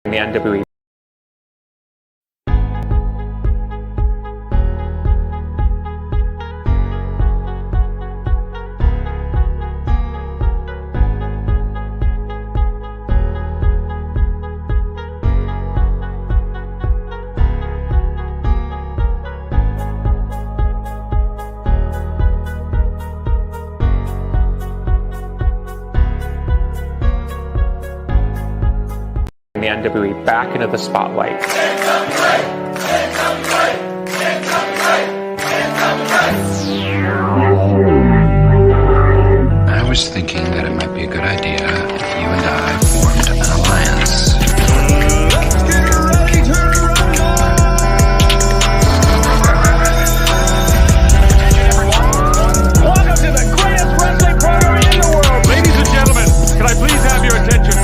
The NWA. The NWA back into the spotlight. I was thinking that it might be a good idea if you and I formed an alliance. Let's get ready to rumble! Welcome to the greatest wrestling program in the world. Ladies and gentlemen, can I please have your attention?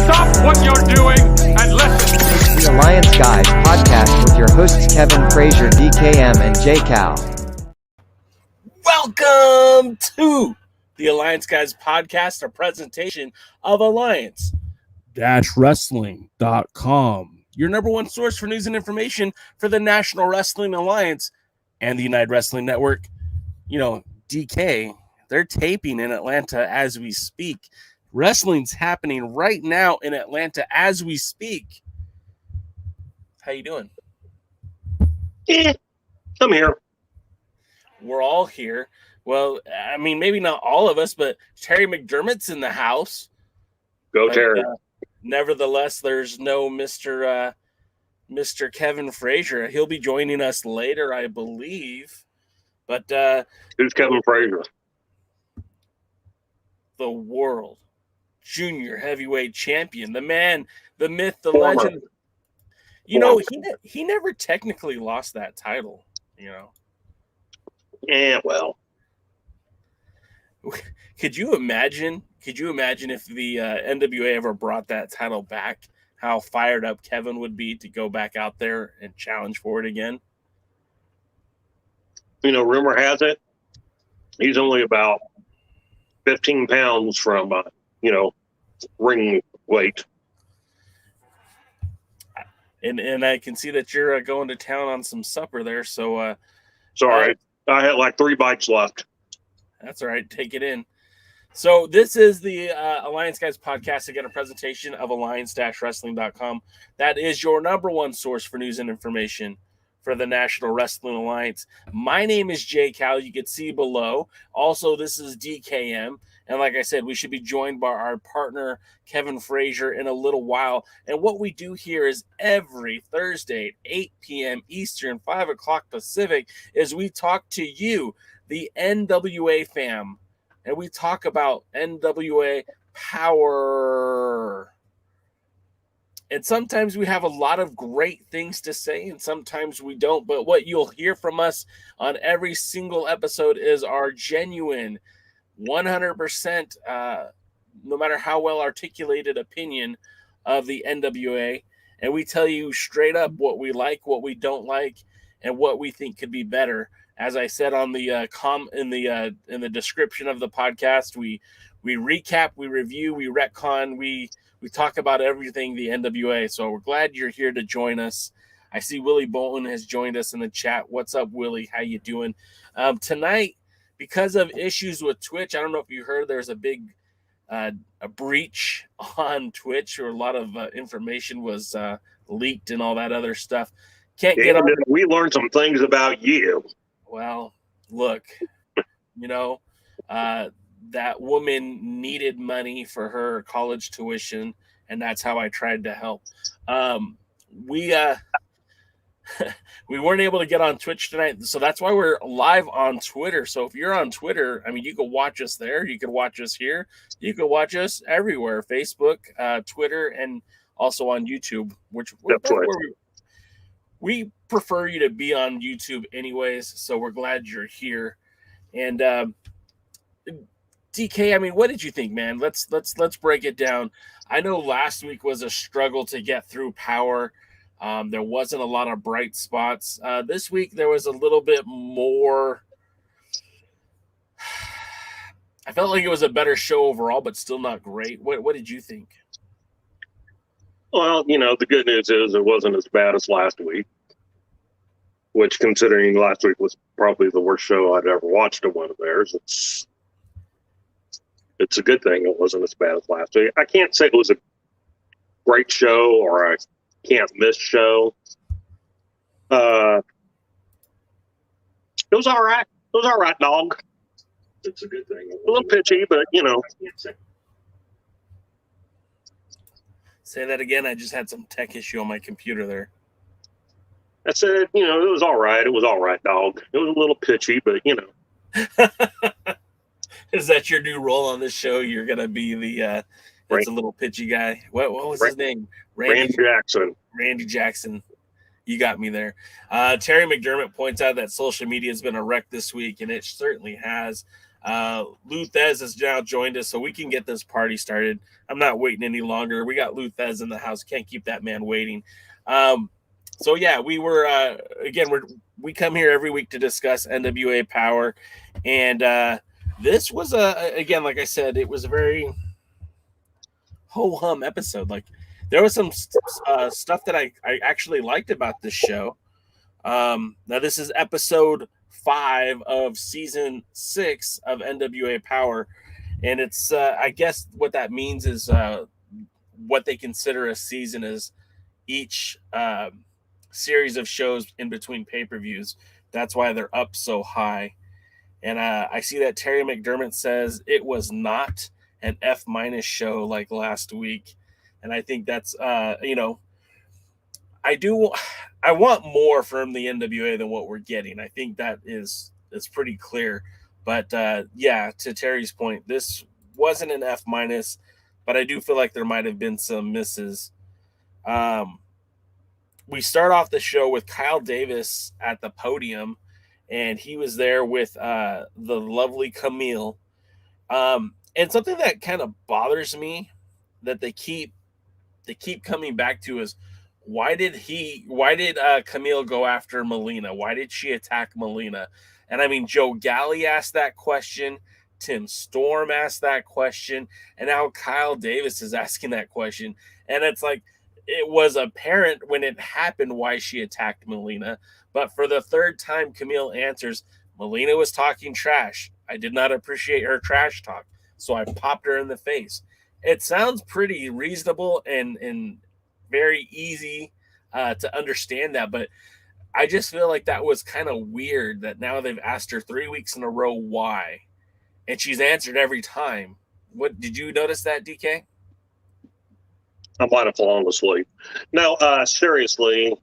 Stop what you're doing and listen. The Alliance Guys podcast with your hosts Kevin Frazier, DKM, and J Cal. Welcome to the Alliance Guys podcast, a presentation of Alliance-Wrestling.com, your number one source for news and information for the National Wrestling Alliance and the United Wrestling Network. You know, DK, they're taping in Atlanta as we speak. Wrestling's happening right now in Atlanta as we speak. How you doing? I'm here. We're all here. Well, I mean, maybe not all of us, but Terry McDermott's in the house. Go Terry. Nevertheless, there's no Mr. Kevin Frazier. He'll be joining us later, I believe. But Who's Kevin Frazier? The world junior heavyweight champion, the man, the myth, the Former. legend. You know, he never technically lost that title, you know. Yeah, well. Could you imagine if the NWA ever brought that title back, how fired up Kevin would be to go back out there and challenge for it again? You know, rumor has it he's only about 15 pounds from, ring weight. And I can see that you're going to town on some supper there. So, Sorry, I had like 3 bites left. That's all right. Take it in. So this is the Alliance Guys podcast, again, a presentation of alliance-wrestling.com. That is your number one source for news and information for the National Wrestling Alliance. My name is J Cal. You can see below. Also, this is DKM. And like I said, we should be joined by our partner, Kevin Frazier, in a little while. And what we do here is every Thursday at 8 p.m. Eastern, 5 o'clock Pacific, is we talk to you, the NWA fam. And we talk about NWA power. And sometimes we have a lot of great things to say, and sometimes we don't. But what you'll hear from us on every single episode is our genuine 100%, no matter how well articulated opinion of the NWA. and we tell you straight up what we like, what we don't like, and what we think could be better. As I said on the in the description of the podcast, we recap, we review, we retcon, we talk about everything the NWA. So we're glad you're here to join us. I see Willie Bolton has joined us in the chat. What's up, Willie? How you doing? Tonight, because of issues with Twitch, I don't know if you heard, there's a big a breach on Twitch, or a lot of information was leaked and all that other stuff. Can't get on. We learned some things about you. Well, look, that woman needed money for her college tuition, and that's how I tried to help. We weren't able to get on Twitch tonight, so that's why we're live on Twitter. So if you're on Twitter, I mean, you can watch us there. You can watch us here. You can watch us everywhere: Facebook, Twitter, and also on YouTube. Which we prefer you to be on YouTube, anyways. So we're glad you're here. And DK, I mean, what did you think, man? Let's break it down. I know last week was a struggle to get through Power. There wasn't a lot of bright spots. This week there was a little bit more. I felt like it was a better show overall, but still not great. What did you think? Well, the good news is it wasn't as bad as last week, which, considering last week was probably the worst show I'd ever watched of one of theirs, it's a good thing it wasn't as bad as last week. I can't say it was a great show or a can't miss show. It was all right. It was all right, dog. It's a good thing. A little pitchy, but Say that again. I just had some tech issue on my computer there. I said, it was all right. It was all right, dog. It was a little pitchy, but Is that your new role on this show? You're gonna be the it's a little pitchy guy. What was his name? Randy Jackson. Randy Jackson. You got me there. Terry McDermott points out that social media has been a wreck this week, and it certainly has. Lou Thez has now joined us, so we can get this party started. I'm not waiting any longer. We got Lou Thez in the house. Can't keep that man waiting. So yeah, we were we come here every week to discuss NWA Power, and this was again, like I said, it was a very ho-hum episode. Like, there was some stuff that I actually liked about this show. Now this is episode 5 of season 6 of NWA Power, and it's I guess what that means is what they consider a season is each series of shows in between pay-per-views. That's why they're up so high. And I see that Terry McDermott says it was not an F- show like last week, and I think that's I want more from the NWA than what we're getting. I think that is pretty clear. But to Terry's point, this wasn't an F-, but I do feel like there might have been some misses. We start off the show with Kyle Davis at the podium, and he was there with the lovely Camille. And something that kind of bothers me that they keep coming back to is, why did Camille go after Melina? Why did she attack Melina? And I mean, Joe Galley asked that question, Tim Storm asked that question, and now Kyle Davis is asking that question. And it's like, it was apparent when it happened why she attacked Melina, but for the third time, Camille answers, Melina was talking trash. I did not appreciate her trash talk, so I popped her in the face. It sounds pretty reasonable and very easy to understand that, but I just feel like that was kind of weird that now they've asked her 3 weeks in a row why, and she's answered every time. What did you notice that, DK? I might have fallen asleep. No, seriously,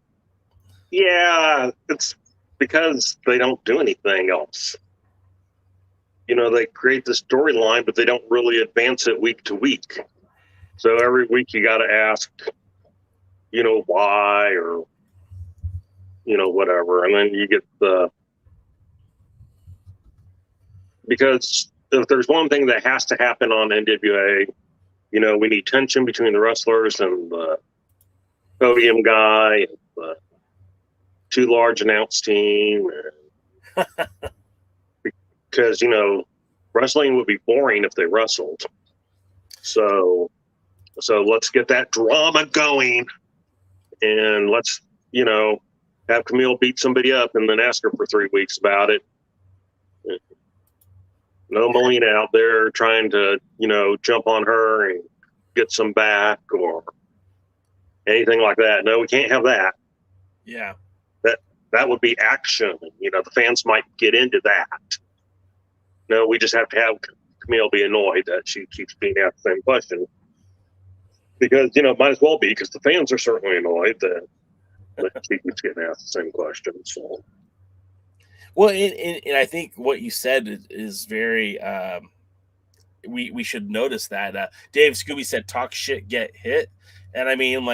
yeah, it's because they don't do anything else. They create the storyline, but they don't really advance it week to week. So every week you got to ask, why, or, whatever. And then you get because if there's one thing that has to happen on NWA, we need tension between the wrestlers and podium guy, and too large announce team. Because, wrestling would be boring if they wrestled. So let's get that drama going, and let's, have Camille beat somebody up and then ask her for 3 weeks about it. No Melina out there trying to, jump on her and get some back or anything like that. No, we can't have that. Yeah. That would be action. The fans might get into that. No, we just have to have Camille be annoyed that she keeps being asked the same question. Because, might as well be, because the fans are certainly annoyed that she keeps getting asked the same question. So. Well, and I think what you said is very, we should notice that. Dave Scooby said, talk shit, get hit. And I mean,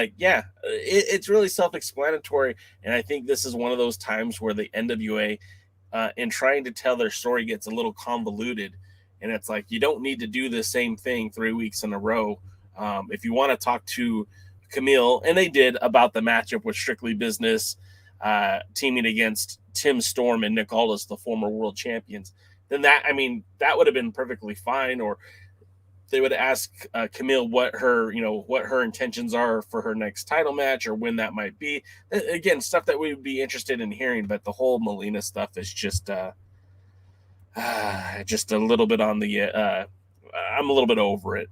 it's really self-explanatory. And I think this is one of those times where the NWA, in trying to tell their story, gets a little convoluted. And it's like, you don't need to do the same thing 3 weeks in a row. If you want to talk to Camille, and they did, about the matchup with Strictly Business, teaming against Tim Storm and Nick Aldis, the former world champions, then that would have been perfectly fine. Or they would ask Camille what her intentions are for her next title match or when that might be. Again, stuff that we would be interested in hearing, but the whole Melina stuff is just a little bit on the I'm a little bit over it.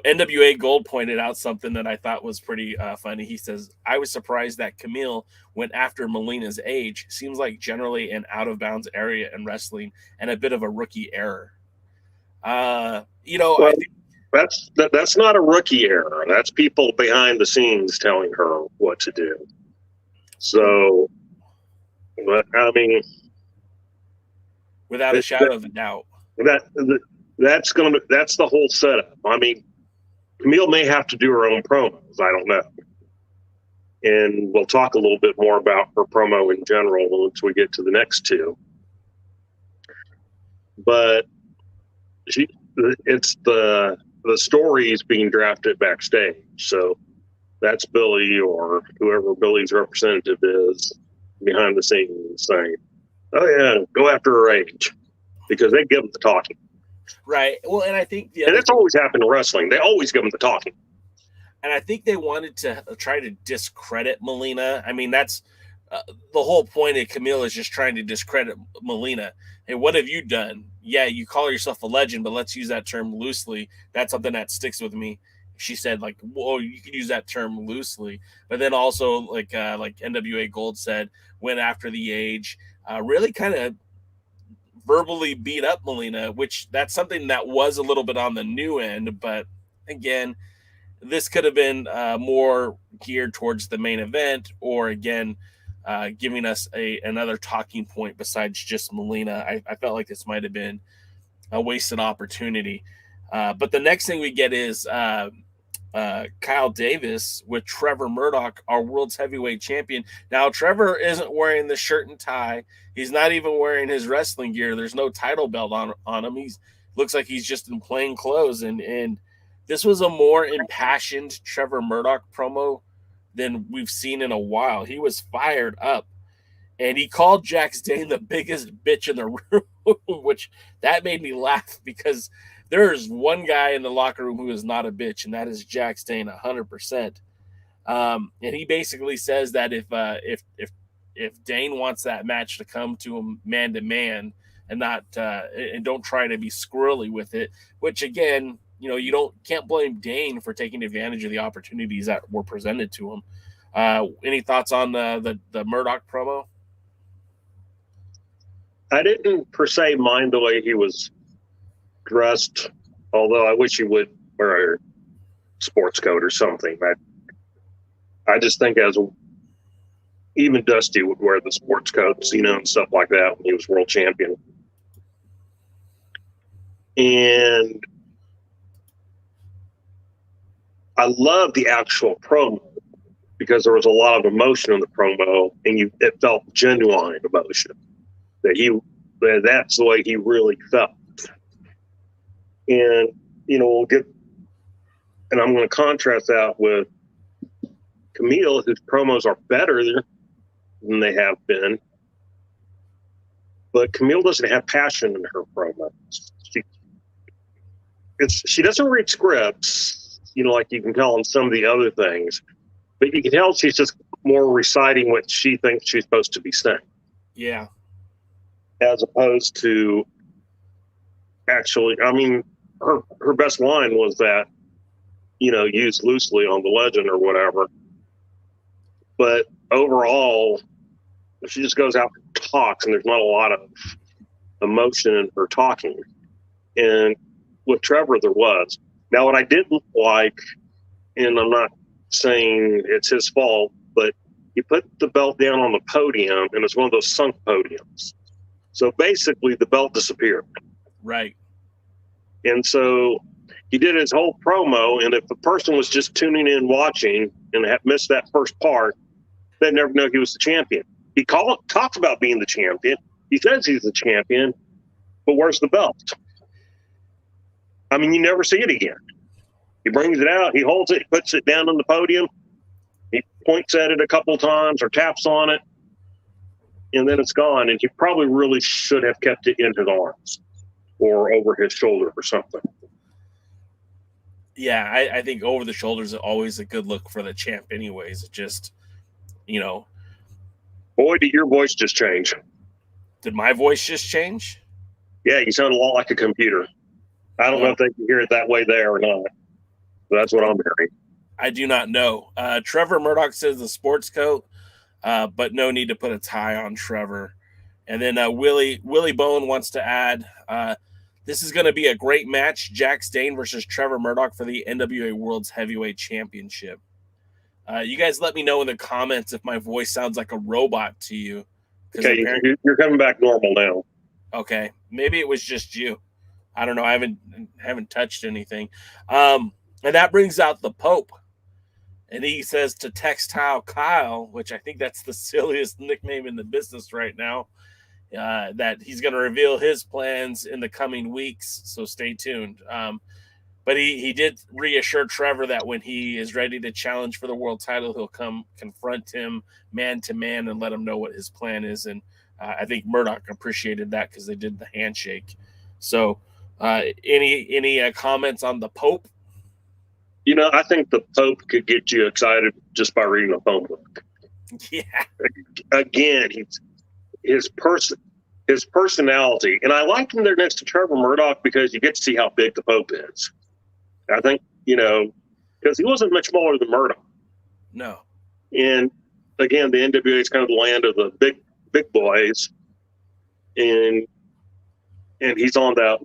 NWA Gold pointed out something that I thought was pretty funny. He says, I was surprised that Camille went after Melina's age. Seems like generally an out of bounds area in wrestling and a bit of a rookie error. I think that's not a rookie error. That's people behind the scenes telling her what to do. So, but I mean, without a shadow of a doubt, that's the whole setup. I mean, Camille may have to do her own promos. I don't know. And we'll talk a little bit more about her promo in general once we get to the next two. But it's the stories being drafted backstage. So that's Billy or whoever Billy's representative is behind the scenes saying, oh yeah, go after her age, because they give them the talking. Right. Well, and I think and it's always happened in wrestling. They always give them the talking. And I think they wanted to try to discredit Melina. I mean, that's the whole point of Camille, is just trying to discredit Melina. Hey, what have you done? Yeah, you call yourself a legend, but let's use that term loosely. That's something that sticks with me. She said, whoa, you can use that term loosely. But then also, like NWA Gold said, went after the age, really kind of verbally beat up Melina, which that's something that was a little bit on the new end. But again, this could have been more geared towards the main event, or again, giving us another talking point besides just Melina. I felt like this might have been a wasted opportunity. But the next thing we get is Kyle Davis with Trevor Murdoch, our world's heavyweight champion. Now, Trevor isn't wearing the shirt and tie. He's not even wearing his wrestling gear. There's no title belt on him. Looks like he's just in plain clothes. And this was a more impassioned Trevor Murdoch promo than we've seen in a while. He was fired up. And he called Jax Dane the biggest bitch in the room, which that made me laugh, because there's one guy in the locker room who is not a bitch, and that is Jax Dane, 100%. And he basically says that if Dane wants that match to come to him man to man, and not and don't try to be squirrely with it, which again, you can't blame Dane for taking advantage of the opportunities that were presented to him. Any thoughts on the Murdoch promo? I didn't per se mind the way he was dressed, although I wish he would wear a sports coat or something. I just think even Dusty would wear the sports coats, and stuff like that when he was world champion. And I love the actual promo, because there was a lot of emotion in the promo, and it felt genuine emotion. That's the way he really felt. And, we'll get, and I'm going to contrast that with Camille, whose promos are better than they have been. But Camille doesn't have passion in her promos. She doesn't read scripts, like you can tell on some of the other things. But you can tell she's just more reciting what she thinks she's supposed to be saying. Yeah. As opposed to actually, her best line was that, used loosely on the legend or whatever. But overall, she just goes out and talks, and there's not a lot of emotion in her talking. And with Trevor, there was. Now, what I didn't like, and I'm not saying it's his fault, but he put the belt down on the podium, and it's one of those sunk podiums. So basically, the belt disappeared. Right. And so he did his whole promo, and if the person was just tuning in watching and had missed that first part, they'd never know he was the champion. He talks about being the champion. He says he's the champion, but where's the belt? You never see it again. He brings it out, he holds it, he puts it down on the podium, he points at it a couple times or taps on it, and then it's gone. And he probably really should have kept it in his arms or over his shoulder or something. Yeah, I think over the shoulder is always a good look for the champ anyways. It just, Boy, did your voice just change. Did my voice just change? Yeah, you sound a lot like a computer. I don't know if they can hear it that way there or not. But that's what I'm hearing. I do not know. Trevor Murdoch says the sports coat, but no need to put a tie on Trevor. And then Willie Bone wants to add, this is going to be a great match, Jack Stane versus Trevor Murdoch for the NWA World's Heavyweight Championship. You guys let me know in the comments if my voice sounds like a robot to you. Okay, you're coming back normal now. Okay, maybe it was just you. I don't know. I haven't touched anything. And that brings out the Pope. And he says to Textile Kyle, which I think that's the silliest nickname in the business right now, that he's going to reveal his plans in the coming weeks. So stay tuned. But he did reassure Trevor that when he is ready to challenge for the world title, he'll come confront him man to man and let him know what his plan is. And I think Murdoch appreciated that because they did the handshake. So any comments on the Pope? I think the Pope could get you excited just by reading a phone book. Yeah. Again, his personality, and I like him there next to Trevor Murdoch because you get to see how big the Pope is. I think, because he wasn't much smaller than Murdoch. No. And again, the NWA is kind of the land of the big boys, and he's on that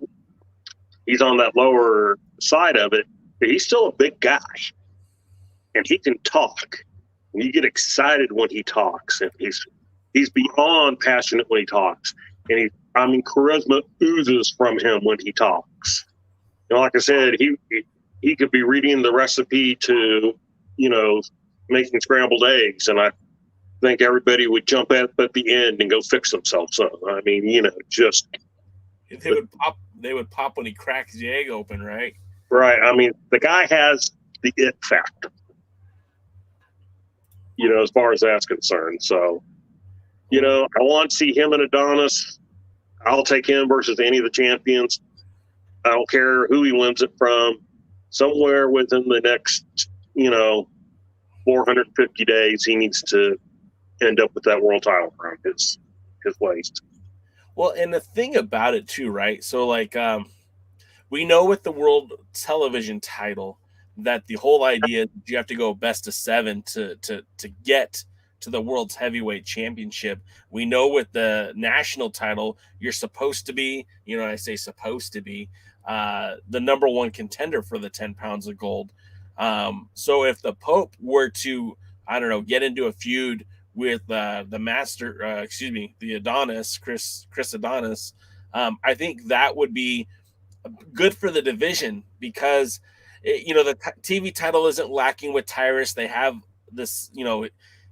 lower side of it. But he's still a big guy, and he can talk. And you get excited when he talks, and he's beyond passionate when he talks. And charisma oozes from him when he talks. Like I said, he could be reading the recipe to, making scrambled eggs, and I think everybody would jump at the end and go fix themselves. So just they would pop when he cracks the egg open, right? Right. The guy has the it factor, as far as that's concerned. So, I want to see him and Adonis. I'll take him versus any of the champions. I don't care who he wins it from. Somewhere within the next, 450 days, he needs to end up with that world title around his waist. Well, and the thing about it too, right? So we know with the world television title that the whole idea is you have to go best of 7 to get to the world's heavyweight championship. We know with the national title, you're supposed to be, I say supposed to be, the number one contender for the 10 pounds of gold. So if the Pope were to, get into a feud with the master, the Adonis, Chris Adonis, I think that would be good for the division because, the TV title isn't lacking with Tyrus. They have this,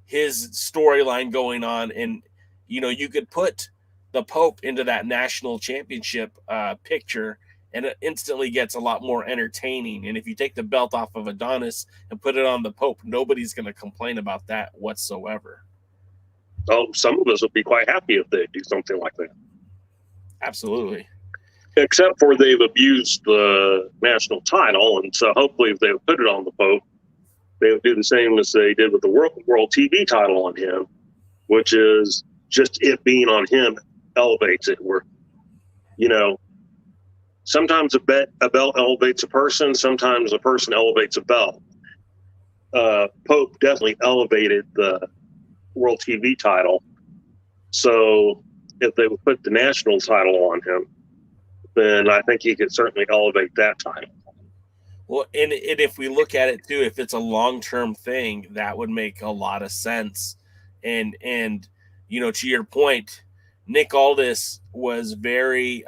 his storyline going on, and, you could put the Pope into that national championship picture and it instantly gets a lot more entertaining. And if you take the belt off of Adonis and put it on the Pope, nobody's going to complain about that whatsoever. Oh, some of us would be quite happy if they do something like that. Absolutely. Except for they've abused the national title, and so hopefully if they would put it on the Pope, they would do the same as they did with the world TV title on him, which is just it being on him elevates it. Where, you know, sometimes a belt elevates a person, sometimes a person elevates a belt. Pope definitely elevated the world TV title. So if they would put the national title on him, then I think he could certainly elevate that title. Well, and if we look at it too, if it's a long-term thing, that would make a lot of sense. And you know, to your point, Nick Aldis was very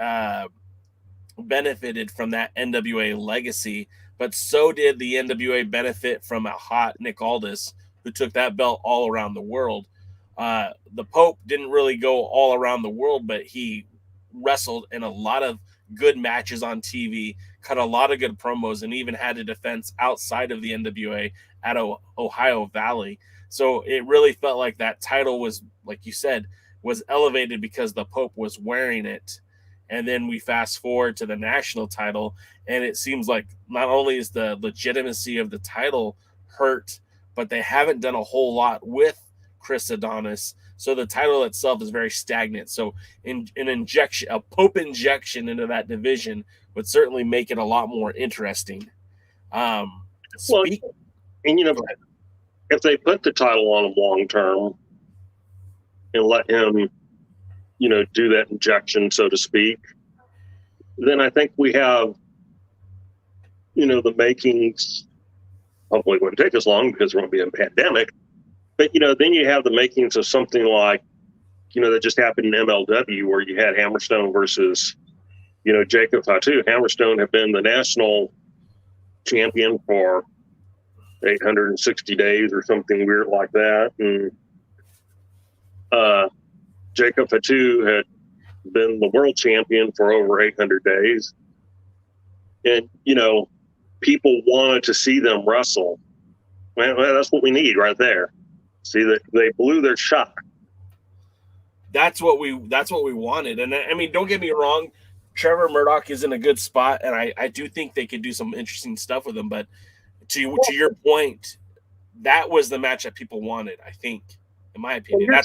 benefited from that NWA legacy, but so did the NWA benefit from a hot Nick Aldis who took that belt all around the world. The Pope didn't really go all around the world, but he wrestled in a lot of good matches on TV, cut a lot of good promos, and even had a defense outside of the NWA at Ohio Valley. So it really felt like that title was, like you said, was elevated because the Pope was wearing it. And then we fast forward to the national title, and it seems like not only is the legitimacy of the title hurt, but they haven't done a whole lot with Chris Adonis. So the title itself is very stagnant. So a Pope injection into that division would certainly make it a lot more interesting. And you know, if they put the title on him long term and let him, you know, do that injection, so to speak, then I think we have, you know, the makings. Hopefully it wouldn't take as long because there won't be a pandemic. But, you know, then you have the makings of something like, you know, that just happened in MLW where you had Hammerstone versus, you know, Jacob Fatu. Hammerstone had been the national champion for 860 days or something weird like that. And Jacob Fatu had been the world champion for over 800 days. And, you know, people wanted to see them wrestle. Well, that's what we need right there. See that they blew their shot. That's what we wanted. And I mean, don't get me wrong, Trevor Murdoch is in a good spot, and I do think they could do some interesting stuff with him. But to your point, that was the match that people wanted, I think, in my opinion. Well,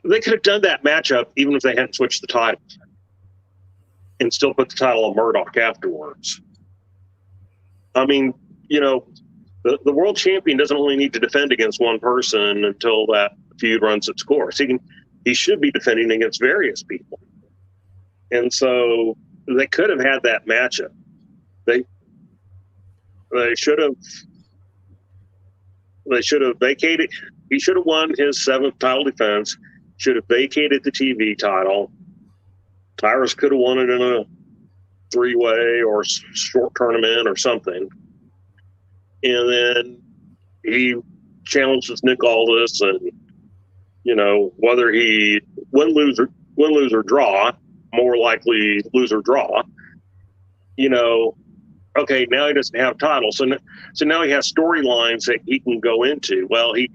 they could have done that matchup even if they hadn't switched the titles and still put the title on Murdoch afterwards. I mean, you know, the world champion doesn't only need to defend against one person until that feud runs its course. He should be defending against various people. And so they could have had that matchup. They should have vacated. He should have won his seventh title defense, should have vacated the TV title. Tyrus could have won it in a three-way or short tournament or something. And then he challenges Nick Aldis, and, you know, whether he win, lose, or draw, more likely lose or draw, you know, okay, now he doesn't have titles. So now he has storylines that he can go into. Well, he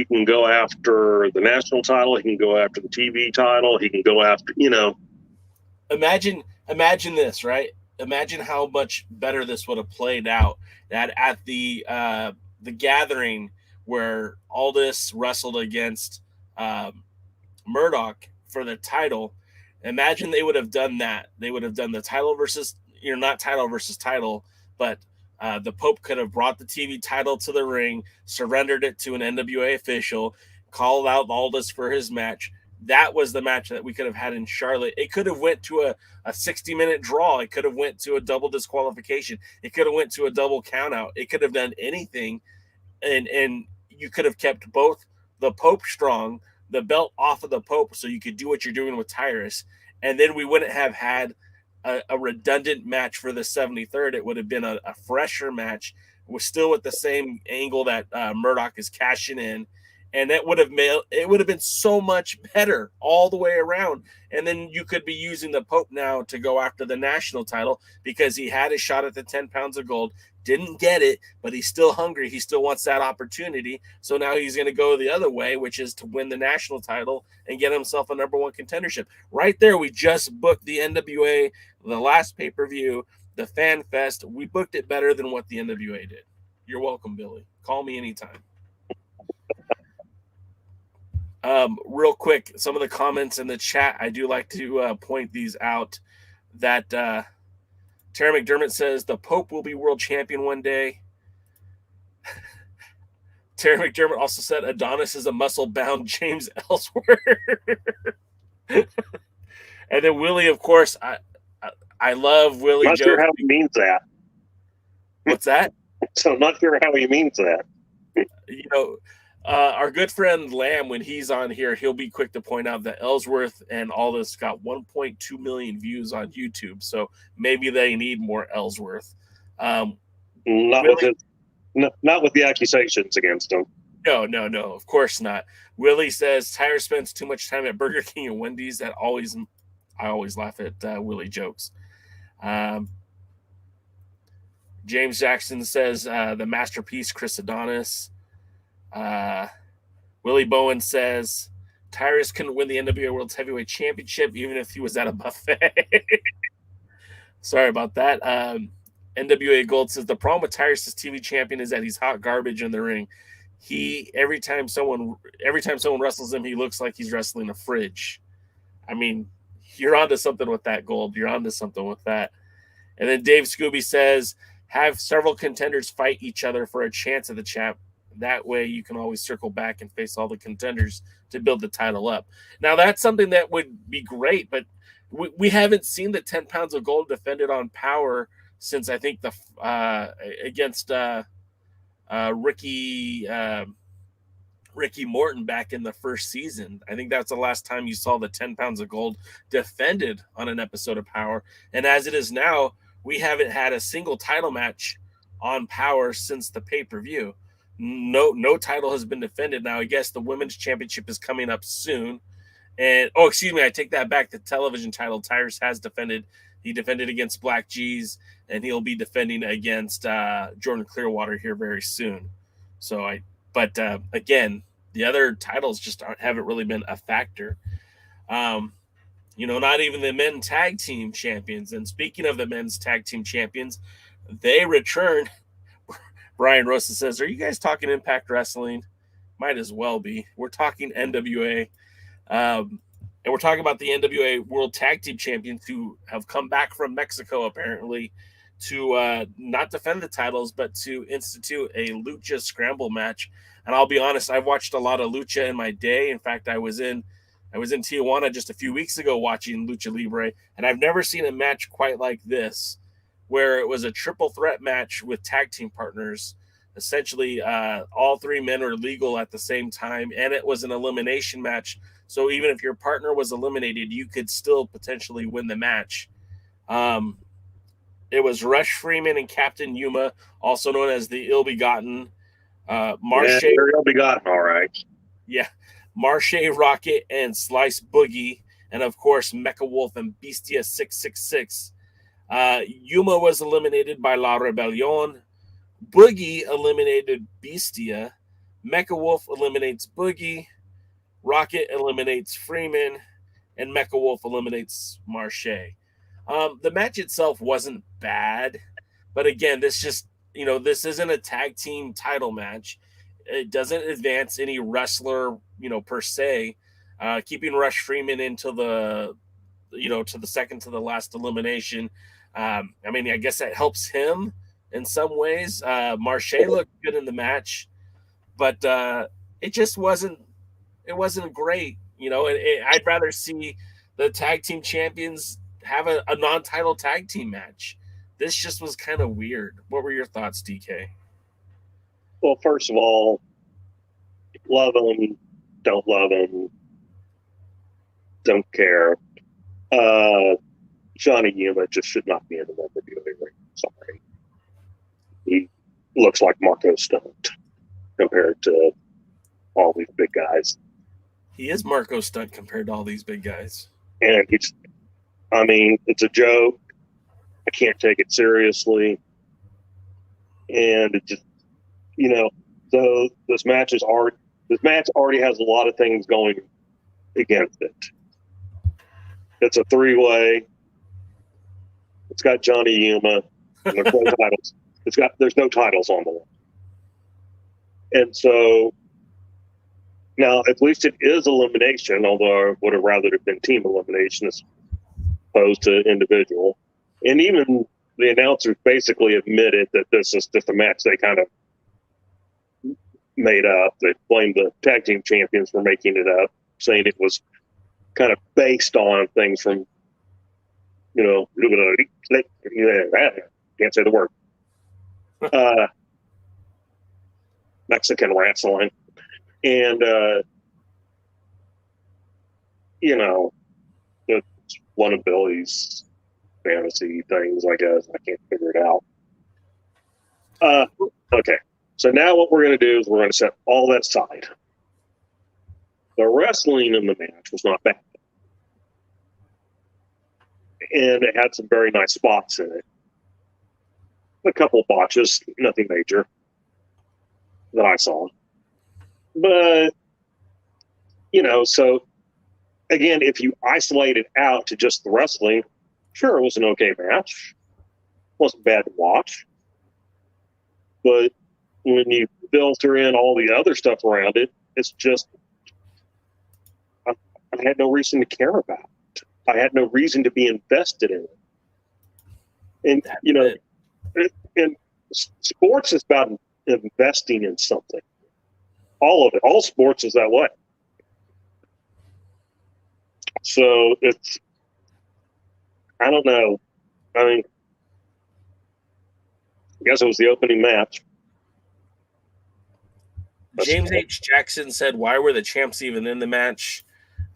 can go after the national title. He can go after the TV title. He can go after, you know. Imagine this, right? Imagine how much better this would have played out that at the gathering where Aldis wrestled against Murdoch for the title. Imagine they would have done that. They would have done the title versus, you know, not title versus title, but the Pope could have brought the TV title to the ring, surrendered it to an NWA official, called out Aldis for his match. That was the match that we could have had in Charlotte. It could have went to a 60-minute draw. It could have went to a double disqualification. It could have went to a double countout. It could have done anything, and you could have kept both the Pope strong, the belt off of the Pope, so you could do what you're doing with Tyrus, and then we wouldn't have had a redundant match for the 73rd. It would have been a fresher match. We're still with the same angle that Murdoch is cashing in, And that would have been so much better all the way around. And then you could be using the Pope now to go after the national title because he had a shot at the 10 pounds of gold, didn't get it, but he's still hungry. He still wants that opportunity. So now he's going to go the other way, which is to win the national title and get himself a number one contendership. Right there, we just booked the NWA, the last pay-per-view, the Fan Fest. We booked it better than what the NWA did. You're welcome, Billy. Call me anytime. Real quick, some of the comments in the chat, I do like to point these out. That Terry McDermott says the Pope will be world champion one day. Terry McDermott also said Adonis is a muscle-bound James Ellsworth. And then Willie, of course, I love Willie. Not sure how he means that. What's that? So I'm not sure how he means that. You know, our good friend Lamb, when he's on here, he'll be quick to point out that Ellsworth and Aldis got 1.2 million views on YouTube. So maybe they need more Ellsworth. Not with the accusations against him. No, of course not. Willie says Tyler spends too much time at Burger King and Wendy's. I always laugh at Willie jokes. James Jackson says the masterpiece Chris Adonis. Willie Bowen says Tyrus couldn't win the NWA World Heavyweight Championship even if he was at a buffet. Sorry about that. NWA Gold says the problem with Tyrus' TV champion is that he's hot garbage in the ring. Every time someone wrestles him, he looks like he's wrestling a fridge. I mean, you're onto something with that, Gold. You're onto something with that. And then Dave Scooby says have several contenders fight each other for a chance at the champ. That way you can always circle back and face all the contenders to build the title up. Now, that's something that would be great, but we haven't seen the 10 pounds of gold defended on Power since I think against Ricky Morton back in the first season. I think that's the last time you saw the 10 pounds of gold defended on an episode of Power. And as it is now, we haven't had a single title match on Power since the pay-per-view. No title has been defended. Now, I guess the women's championship is coming up soon. And, excuse me, I take that back. The television title, Tyrus has defended. He defended against Black G's, and he'll be defending against Jordan Clearwater here very soon. But again, the other titles just haven't really been a factor. Not even the men's tag team champions. And speaking of the men's tag team champions, they return. Brian Rosa says, are you guys talking Impact Wrestling? Might as well be. We're talking NWA. And we're talking about the NWA World Tag Team Champions who have come back from Mexico, apparently, to not defend the titles, but to institute a lucha scramble match. And I'll be honest, I've watched a lot of lucha in my day. In fact, I was in Tijuana just a few weeks ago watching Lucha Libre, and I've never seen a match quite like this, where it was a triple threat match with tag team partners. Essentially, all three men are legal at the same time, and it was an elimination match. So even if your partner was eliminated, you could still potentially win the match. It was Rush Freeman and Captain Yuma, also known as the Ill-Begotten. They're Ill-Begotten, all right. Yeah. Marche Rocket and Slice Boogie, and of course, Mecha Wolf and Bestia 666. Yuma was eliminated by La Rebellion. Boogie eliminated Bestia. Mecha Wolf eliminates Boogie. Rocket eliminates Freeman. And Mecha Wolf eliminates Marche. The match itself wasn't bad. But again, this isn't a tag team title match. It doesn't advance any wrestler, per se. Keeping Rush Freeman into the second to the last elimination. I guess that helps him in some ways. Marche looked good in the match, but it just wasn't great. I'd rather see the tag team champions have a non-title tag team match. This just was kind of weird. What were your thoughts, DK? Well, first of all, love them, don't love them, don't care. Johnny Yuma just should not be in the NWA ring. Sorry. He looks like Marco Stunt compared to all these big guys. He is Marco Stunt compared to all these big guys. And it's a joke. I can't take it seriously. And it just, so this match already has a lot of things going against it. It's a 3-way. It's got Johnny Yuma. And there's no titles. There's no titles on the line. And so now at least it is elimination, although I would have rather it have been team elimination as opposed to individual. And even the announcers basically admitted that this is just a match they kind of made up. They blamed the tag team champions for making it up, saying it was kind of based on things from, can't say the word, Mexican wrestling. And, it's one of Billy's fantasy things, I guess. I can't figure it out. Okay. So now what we're going to do is we're going to set all that aside. The wrestling in the match was not bad. And it had some very nice spots in it. A couple of botches, nothing major that I saw. But, so again, if you isolate it out to just the wrestling, sure, it was an okay match. Wasn't bad to watch. But when you filter in all the other stuff around it, it's just, I had no reason to care about it. I had no reason to be invested in it. And, and sports is about investing in something. All of it. All sports is that way. So it's, I don't know. I guess it was the opening match. James H. Jackson said, "Why were the champs even in the match?"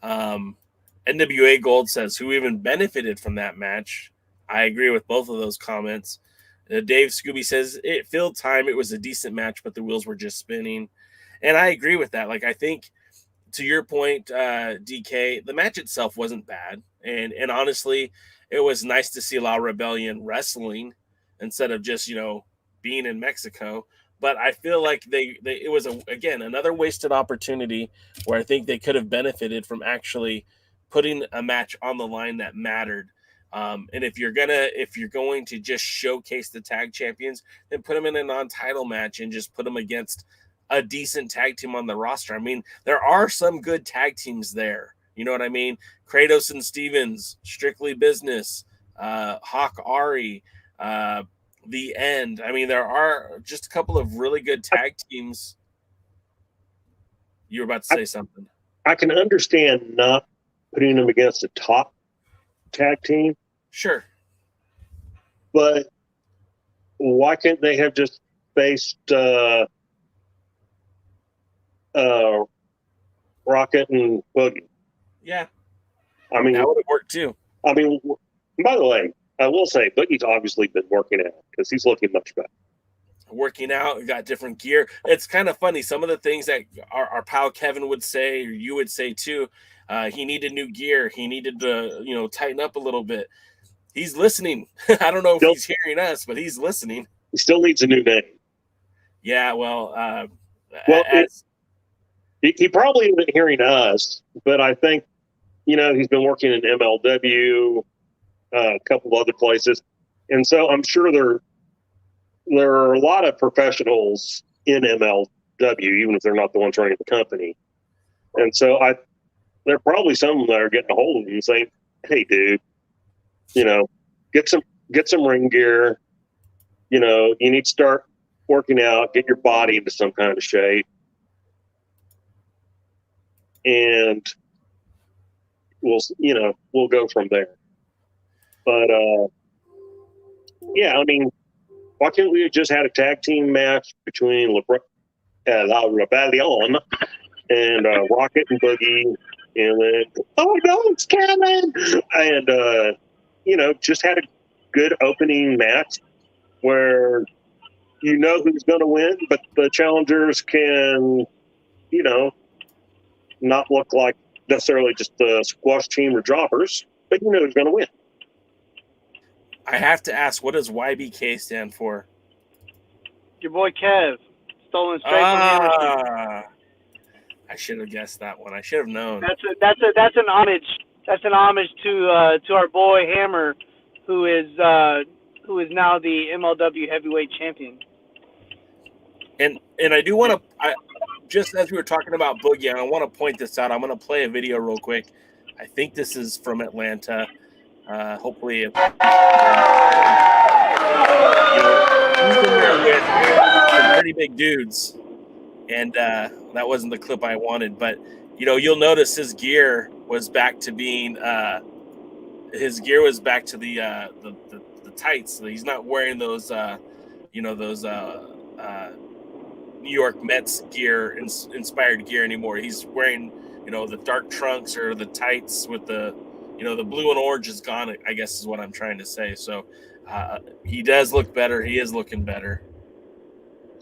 NWA Gold says, "Who even benefited from that match?" I agree with both of those comments. Dave Scooby says, "It filled time. It was a decent match, but the wheels were just spinning." And I agree with that. Like, I think, to your point, DK, the match itself wasn't bad. And honestly, it was nice to see La Rebellion wrestling instead of just, being in Mexico. But I feel like it was, again, another wasted opportunity where I think they could have benefited from actually putting a match on the line that mattered. And if you're going to just showcase the tag champions, then put them in a non-title match and just put them against a decent tag team on the roster. I mean, there are some good tag teams there. You know what I mean? Kratos and Stevens, Strictly Business, Hawk Ari, The End. I mean, there are just a couple of really good tag teams. You were about to say something. I can understand not putting them against a top tag team. Sure. But why can't they have just faced Rocket and Boogie? Yeah. I mean, that would have worked too. I mean, by the way, I will say Boogie's obviously been working out because he's looking much better. Working out, got different gear. It's kind of funny. Some of the things that our pal Kevin would say, or you would say too, he needed new gear. He needed to, tighten up a little bit. He's listening. I don't know if he's hearing us, but he's listening. He still needs a new name. Yeah, well, he probably isn't hearing us, but I think, he's been working in MLW, a couple of other places. And so I'm sure there are a lot of professionals in MLW, even if they're not the ones running the company. And so there are probably some that are getting a hold of him and saying, "Hey, dude, get some ring gear. You need to start working out, get your body into some kind of shape. And we'll go from there." But, yeah, I mean, why can't we have just had a tag team match between La Rebellion and Rocket and Boogie, and then, oh no, it's Kevin! And, just had a good opening match where who's going to win, but the challengers can, not look like necessarily just the squash team or jobbers, but you know who's going to win. I have to ask, what does YBK stand for? Your boy Kev, stolen straight from Hammerstein. I should have guessed that one. I should have known. That's an homage. That's an homage to our boy Hammer, who is now the MLW heavyweight champion. And I do want to, just as we were talking about Boogie, I want to point this out. I'm going to play a video real quick. I think this is from Atlanta. Hopefully, he's in there with some pretty big dudes, and that wasn't the clip I wanted. But you'll notice his gear was back to being the tights. He's not wearing those New York Mets gear, inspired gear anymore. He's wearing the dark trunks or the tights with the the blue and orange is gone, I guess is what I'm trying to say. So he does look better. He is looking better.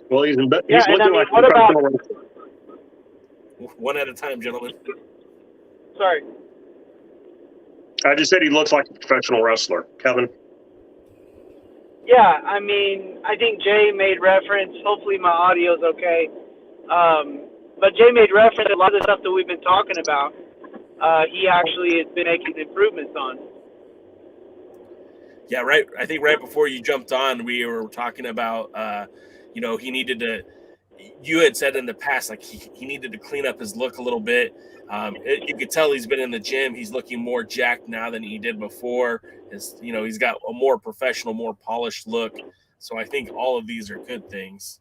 Well, he's looking like what about one at a time, gentlemen? Sorry. I just said he looks like a professional wrestler, Kevin. Yeah, I mean, I think Jay made reference. Hopefully my audio's okay. But Jay made reference to a lot of the stuff that we've been talking about. He actually has been making improvements on. Yeah, right. I think right before you jumped on, we were talking about, he needed to. You had said in the past, like he needed to clean up his look a little bit. You could tell he's been in the gym. He's looking more jacked now than he did before. He's got a more professional, more polished look. So I think all of these are good things.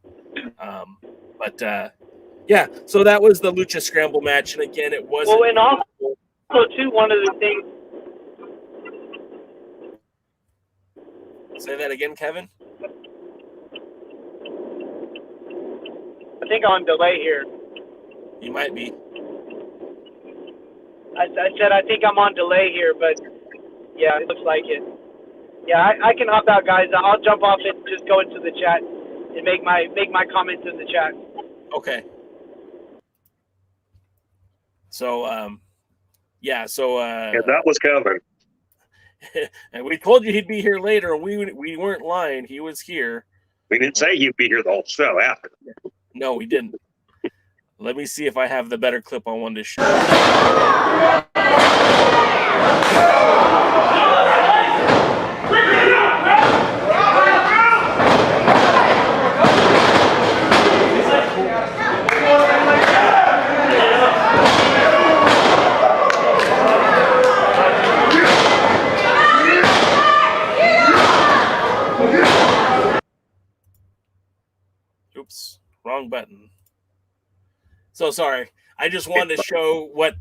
Yeah. So that was the Lucha Scramble match, and again, it wasn't. Well, and also too, one of the things. Say that again, Kevin. I think I'm on delay here. You might be. I said I think I'm on delay here, but yeah, it looks like it. Yeah, I can hop out, guys. I'll jump off and just go into the chat and make my comments in the chat. Okay. So So that was Kevin. And we told you he'd be here later, and we weren't lying. He was here. We didn't say he'd be here the whole show after. No, we didn't. Let me see if I have the better clip I wanted to show. Oops, wrong button. So sorry. I just wanted to show what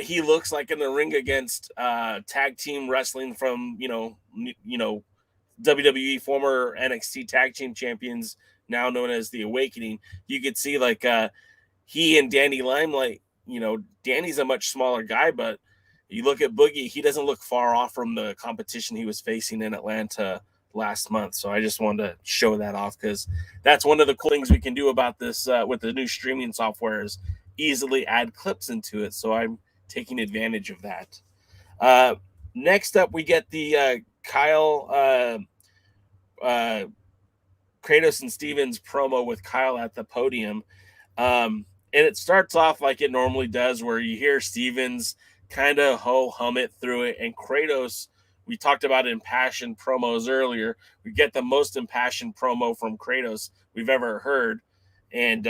he looks like in the ring against tag team wrestling from WWE, former NXT tag team champions, now known as the Awakening. You could see like he and Danny Limelight. Danny's a much smaller guy, but you look at Boogie, he doesn't look far off from the competition he was facing in Atlanta last month. So I just wanted to show that off because that's one of the cool things we can do about this with the new streaming software is easily add clips into it. So I'm taking advantage of that. Next up, we get the Kyle Kratos and Stevens promo with Kyle at the podium. And it starts off like it normally does, where you hear Stevens kind of hum it through it, and Kratos, we talked about impassioned promos earlier. We get the most impassioned promo from Kratos we've ever heard. And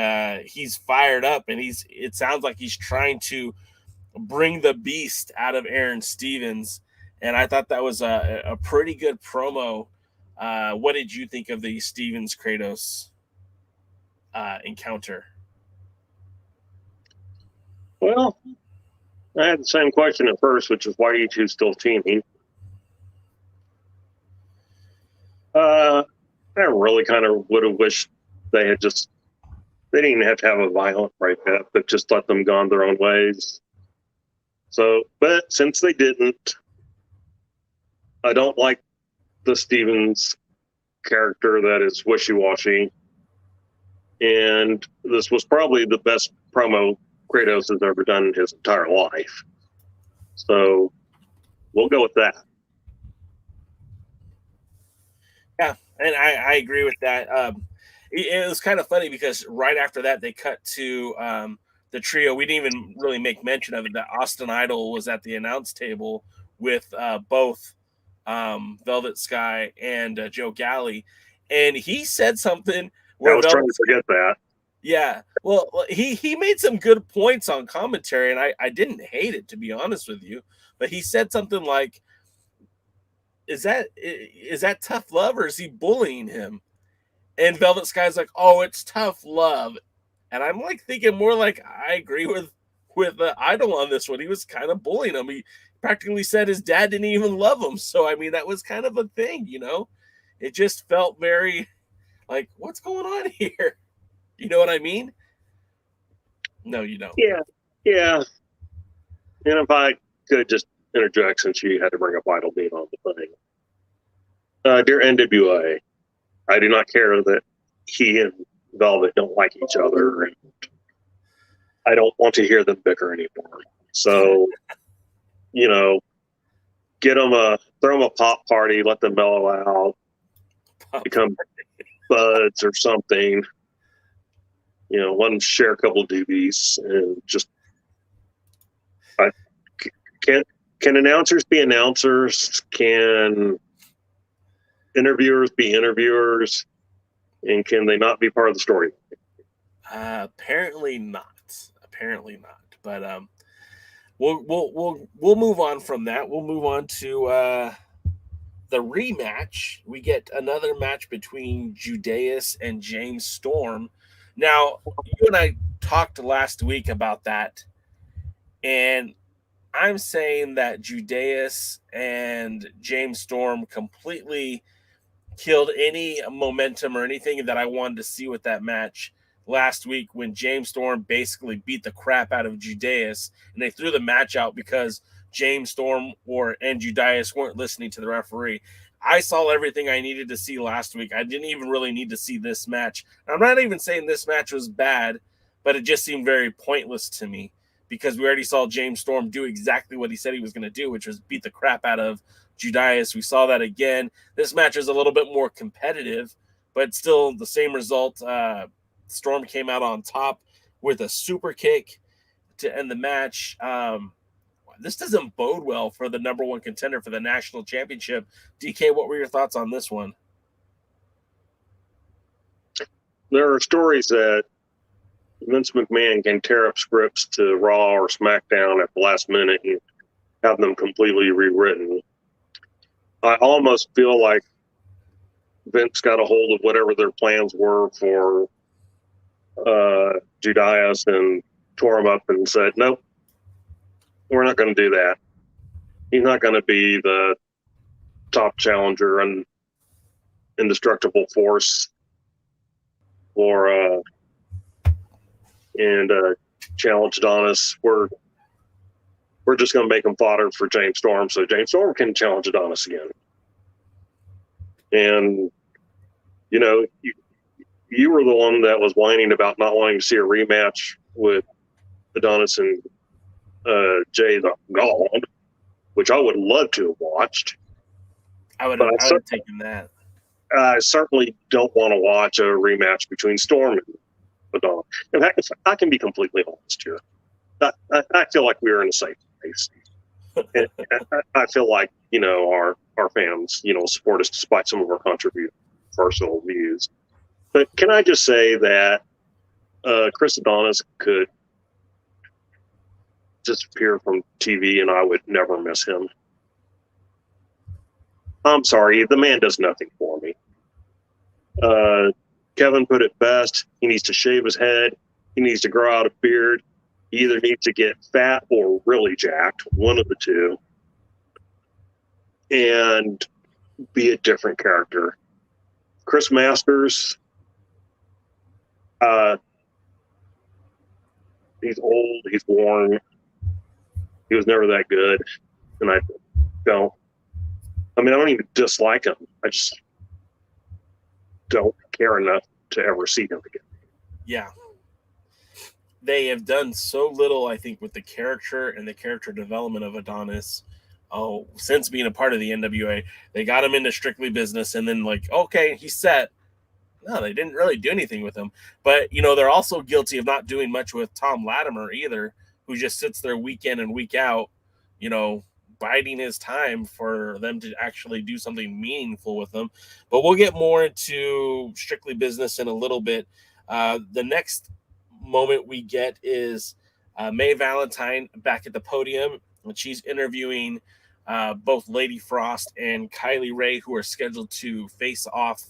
he's fired up, and it sounds like he's trying to bring the beast out of Aaron Stevens. And I thought that was a pretty good promo. What did you think of the Stevens Kratos encounter? Well, I had the same question at first, which is why are you two still teaming? I really kind of would have wished they didn't even have to have a violent breakup, but just let them go on their own ways. So, but since they didn't, I don't like the Stevens character that is wishy-washy. and this was probably the best promo Kratos has ever done in his entire life. So we'll go with that. Yeah, and I agree with that. It was kind of funny because right after that they cut to the trio. We didn't even really make mention of it, that Austin Idol was at the announce table with both Velvet Sky and Joe Galley, and he said something where I was trying to forget that. Yeah, well, he made some good points on commentary, and I didn't hate it, to be honest with you. But he said something like, "Is that tough love, or is he bullying him?" And Velvet Sky's like, "Oh, it's tough love," and I'm like thinking more like I agree with Idol on this one. He was kind of bullying him. He practically said his dad didn't even love him. So I mean, that was kind of a thing, you know. It just felt very like, what's going on here? You know what I mean? No, you don't. Yeah. And if I could just interject, since you had to bring up Idol being on the thing. Dear NWA, I do not care that he and Velvet don't like each other, and I don't want to hear them bicker anymore. So, you know, throw them a pop party, let them mellow out, become buds or something. You know, let them share a couple of doobies, and just can announcers be announcers? Can interviewers be interviewers? And can they not be part of the story? Apparently not. But we'll move on from that. We'll move on to the rematch. We get another match between Judas and James Storm. Now, you and I talked last week about that, and I'm saying that Judas and James Storm completely killed any momentum or anything that I wanted to see with that match last week, when James Storm basically beat the crap out of Judas, and they threw the match out because James Storm and Judas weren't listening to the referee. I saw everything I needed to see last week. I didn't even really need to see this match. I'm not even saying this match was bad, but it just seemed very pointless to me because we already saw James Storm do exactly what he said he was going to do, which was beat the crap out of Judas. We saw that again. This match is a little bit more competitive, but still the same result. Storm came out on top with a super kick to end the match. This doesn't bode well for the number one contender for the national championship. DK, what were your thoughts on this one? There are stories that Vince McMahon can tear up scripts to Raw or SmackDown at the last minute and have them completely rewritten. I almost feel like Vince got a hold of whatever their plans were for Judas and tore him up and said, nope, we're not going to do that. He's not going to be the top challenger and indestructible force and challenge Adonis. We're just going to make him fodder for James Storm so James Storm can challenge Adonis again. And, you know, you were the one that was whining about not wanting to see a rematch with Adonis and Jay the God, which I would love to have watched. I would have taken that. I certainly don't want to watch a rematch between Storm and Adonis. In fact, if I can be completely honest here, I feel like we're in a safe place. And I feel like, you know, our fans, you know, support us despite some of our controversial views. But can I just say that Chris Adonis could disappear from TV and I would never miss him. I'm sorry, the man does nothing for me. Kevin put it best. He needs to shave his head. He needs to grow out a beard. He either needs to get fat or really jacked, one of the two, and be a different character. Chris Masters, he's old, he's worn. He was never that good, and I don't even dislike him. I just don't care enough to ever see him again. Yeah. They have done so little, I think, with the character and the character development of Adonis. Oh, since being a part of the NWA, they got him into Strictly Business, and then like, okay, he's set. No, they didn't really do anything with him. But you know, they're also guilty of not doing much with Tom Latimer either, who just sits there week in and week out, you know, biding his time for them to actually do something meaningful with them. But we'll get more into Strictly Business in a little bit. The next moment we get is Mae Valentine back at the podium, and she's interviewing both Lady Frost and Kylie Ray, who are scheduled to face off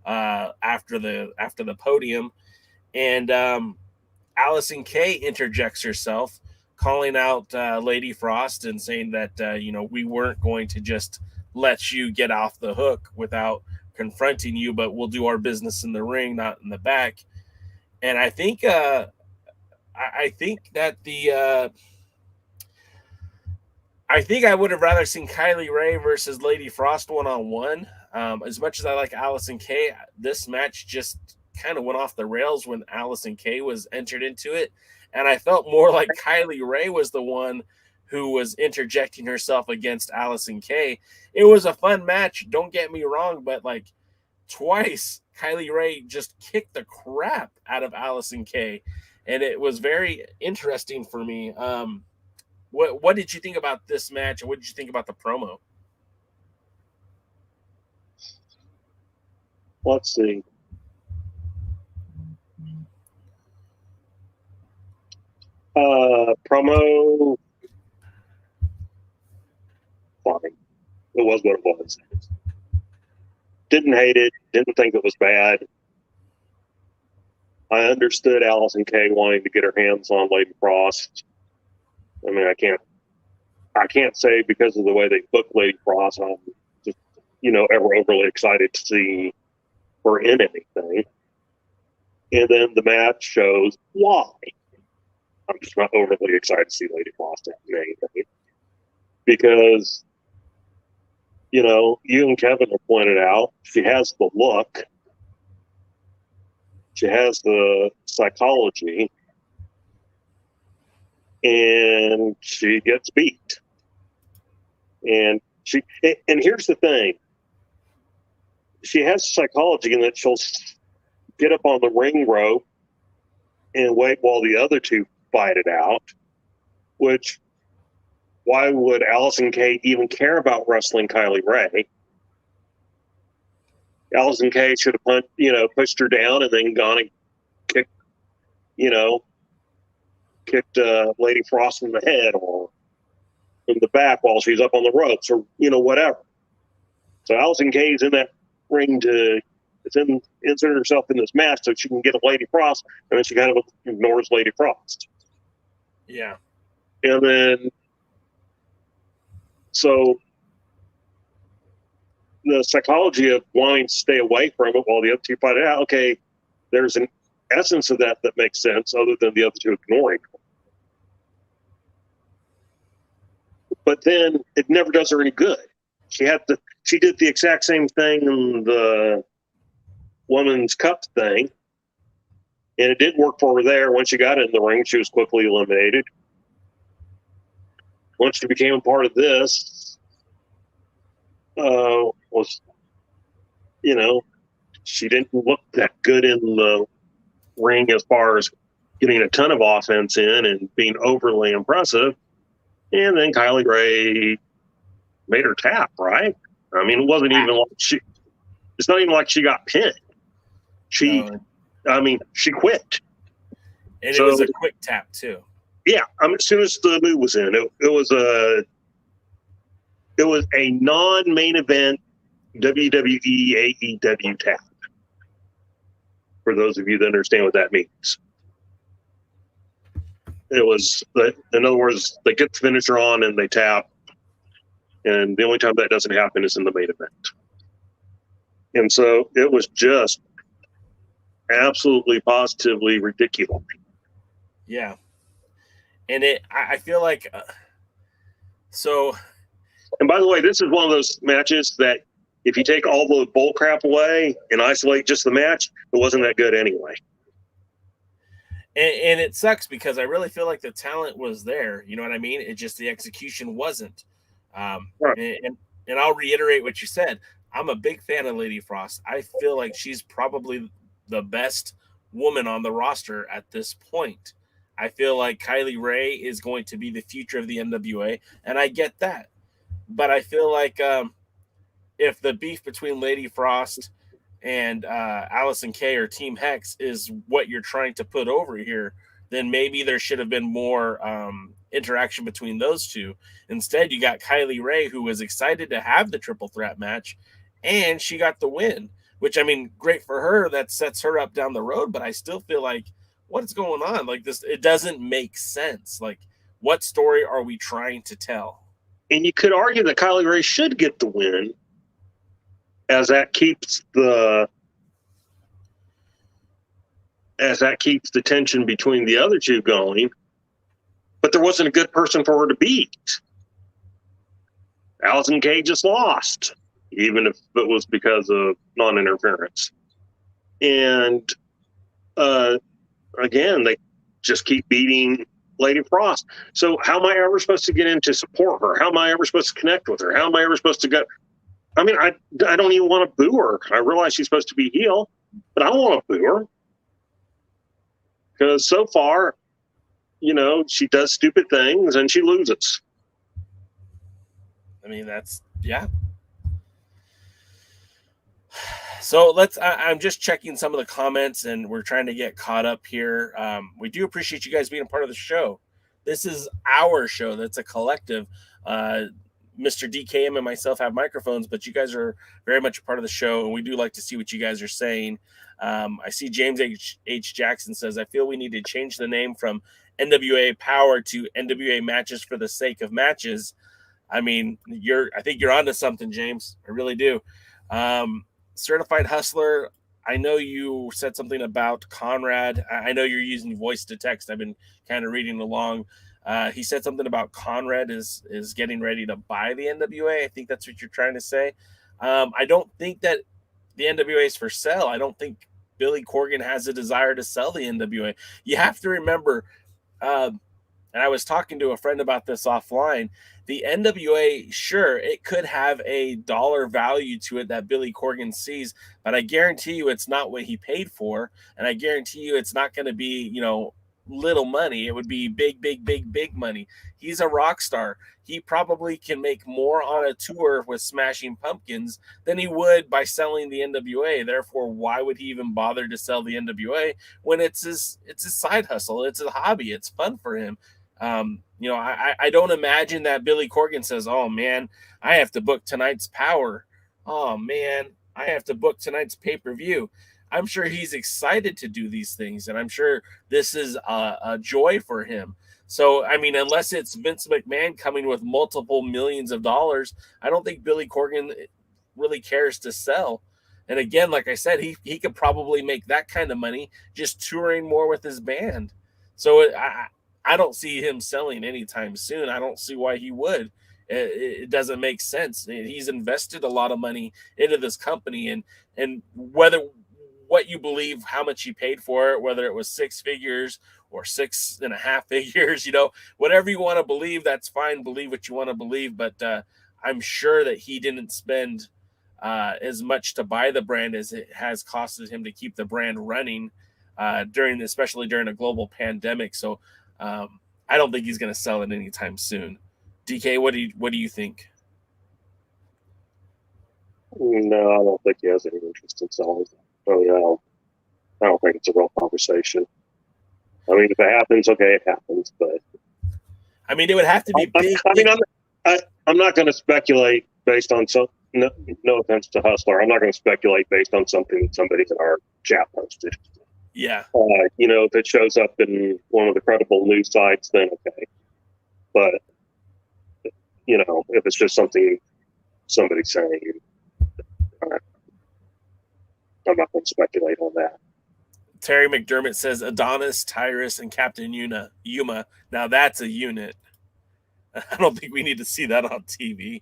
after the podium. And Allison Kay interjects herself, calling out Lady Frost and saying that you know, we weren't going to just let you get off the hook without confronting you, but we'll do our business in the ring, not in the back. And I think that I think I would have rather seen Kylie Ray versus Lady Frost one-on-one. As much as I like Allison Kay, this match just kind of went off the rails when Allison Kay was entered into it. And I felt more like Kylie Ray was the one who was interjecting herself against Allison Kay. It was a fun match, don't get me wrong, but like twice Kylie Ray just kicked the crap out of Allison Kay. And it was very interesting for me. What did you think about this match, and what did you think about the promo? Let's see. Promo, fine. It was what it was. Didn't hate it. Didn't think it was bad. I understood Allison Kay wanting to get her hands on Lady Frost. I mean, I can't say because of the way they booked Lady Frost, I'm just, you know, ever overly excited to see her in anything. And then the match shows why. I'm just not overly excited to see Lady Frost in anything. Because, you know, you and Kevin have pointed out, she has the look. She has the psychology. And she gets beat. And here's the thing. She has psychology in that she'll get up on the ring rope and wait while the other two fight it out, which, why would Allison Kay even care about wrestling Kylie Ray? Allison Kay should have pushed her down and then gone and kicked Lady Frost in the head or in the back while she's up on the ropes, or whatever. So Allison Kay's in that ring to insert herself in this match so she can get a Lady Frost, and then she kind of ignores Lady Frost. Yeah. And then, so the psychology of wanting to stay away from it while the other two fight it out, okay, there's an essence of that makes sense other than the other two ignoring her. But then it never does her any good. She did the exact same thing in the Women's Cup thing, and it did work for her there. When she got in the ring, she was quickly eliminated. Once she became a part of this, she didn't look that good in the ring as far as getting a ton of offense in and being overly impressive. And then Kylie Ray made her tap, right? I mean, it wasn't even like it's not even like she got pinned. She quit. And it was a quick tap too. Yeah. I mean, as soon as the move was in, it was a non-main event WWE AEW tap. For those of you that understand what that means. It was, in other words, they get the finisher on and they tap. And the only time that doesn't happen is in the main event. And so it was just absolutely, positively ridiculous. Yeah. And I feel like, And by the way, this is one of those matches that if you take all the bull crap away and isolate just the match, it wasn't that good anyway. And it sucks because I really feel like the talent was there. You know what I mean? It just the execution wasn't. Right. And I'll reiterate what you said. I'm a big fan of Lady Frost. I feel like she's probably the best woman on the roster at this point. I feel like Kylie Ray is going to be the future of the NWA, and I get that. But I feel like if the beef between Lady Frost and Allison Kay or Team Hex is what you're trying to put over here, then maybe there should have been more interaction between those two. Instead, you got Kylie Ray, who was excited to have the triple threat match, and she got the win, which, I mean, great for her. That sets her up down the road, but I still feel like, what's going on? Like this, it doesn't make sense. Like, what story are we trying to tell? And you could argue that Kylie Ray should get the win, as that keeps the tension between the other two going. But there wasn't a good person for her to beat. Allison Kay just lost, even if it was because of non-interference. And again, they just keep beating Lady Frost. So how am I ever supposed to get in to support her? How am I ever supposed to connect with her? How am I ever supposed to get... I mean, I don't even want to boo her. I realize she's supposed to be heel, but I don't want to boo her. Because so far, you know, she does stupid things and she loses. I mean, that's, yeah. So I'm just checking some of the comments and we're trying to get caught up here. We do appreciate you guys being a part of the show. This is our show. That's a collective. Mr. DKM and myself have microphones, but you guys are very much a part of the show, and we do like to see what you guys are saying. I see James H. Jackson says, I feel we need to change the name from NWA Power to NWA Matches for the sake of matches. I mean, I think you're onto something, James. I really do. Certified Hustler, I know you said something about Conrad. I know you're using voice to text. I've been kind of reading along. He said something about Conrad is getting ready to buy the NWA. I think that's what you're trying to say. I don't think that the NWA is for sale. I don't think Billy Corgan has a desire to sell the NWA. You have to remember, and I was talking to a friend about this offline, the NWA, sure, it could have a dollar value to it that Billy Corgan sees, but I guarantee you it's not what he paid for, and I guarantee you it's not going to be, you know, little money. It would be big, big, big, big money. He's a rock star. He probably can make more on a tour with Smashing Pumpkins than he would by selling the NWA. Therefore, why would he even bother to sell the NWA when it's his side hustle? It's a hobby. It's fun for him. You know, I don't imagine that Billy Corgan says, oh man, I have to book tonight's Power. Oh man, I have to book tonight's pay-per-view. I'm sure he's excited to do these things, and I'm sure this is a joy for him. So, I mean, unless it's Vince McMahon coming with multiple millions of dollars, I don't think Billy Corgan really cares to sell. And again, like I said, he could probably make that kind of money just touring more with his band. So I don't see him selling anytime soon. I don't see why he would. It doesn't make sense. He's invested a lot of money into this company, and whether what you believe, how much he paid for it, whether it was 6 figures or 6.5 figures, you know, whatever you want to believe, that's fine. Believe what you want to believe. But I'm sure that he didn't spend as much to buy the brand as it has costed him to keep the brand running especially during a global pandemic. So I don't think he's going to sell it anytime soon. DK, what do you think? No, I don't think he has any interest in selling it. So, yeah, I don't think it's a real conversation. I mean, if it happens, okay, it happens. But I mean, it would have to be big. I'm not going to speculate based on some. No offense to Hustler, I'm not going to speculate based on something that somebody in our chat posted. Yeah. You know, if it shows up in one of the credible news sites, then okay. But you know, if it's just something somebody's saying, I'm not going to speculate on that. Terry McDermott says Adonis, Tyrus, and Captain Yuma. Now that's a unit. I don't think we need to see that on TV.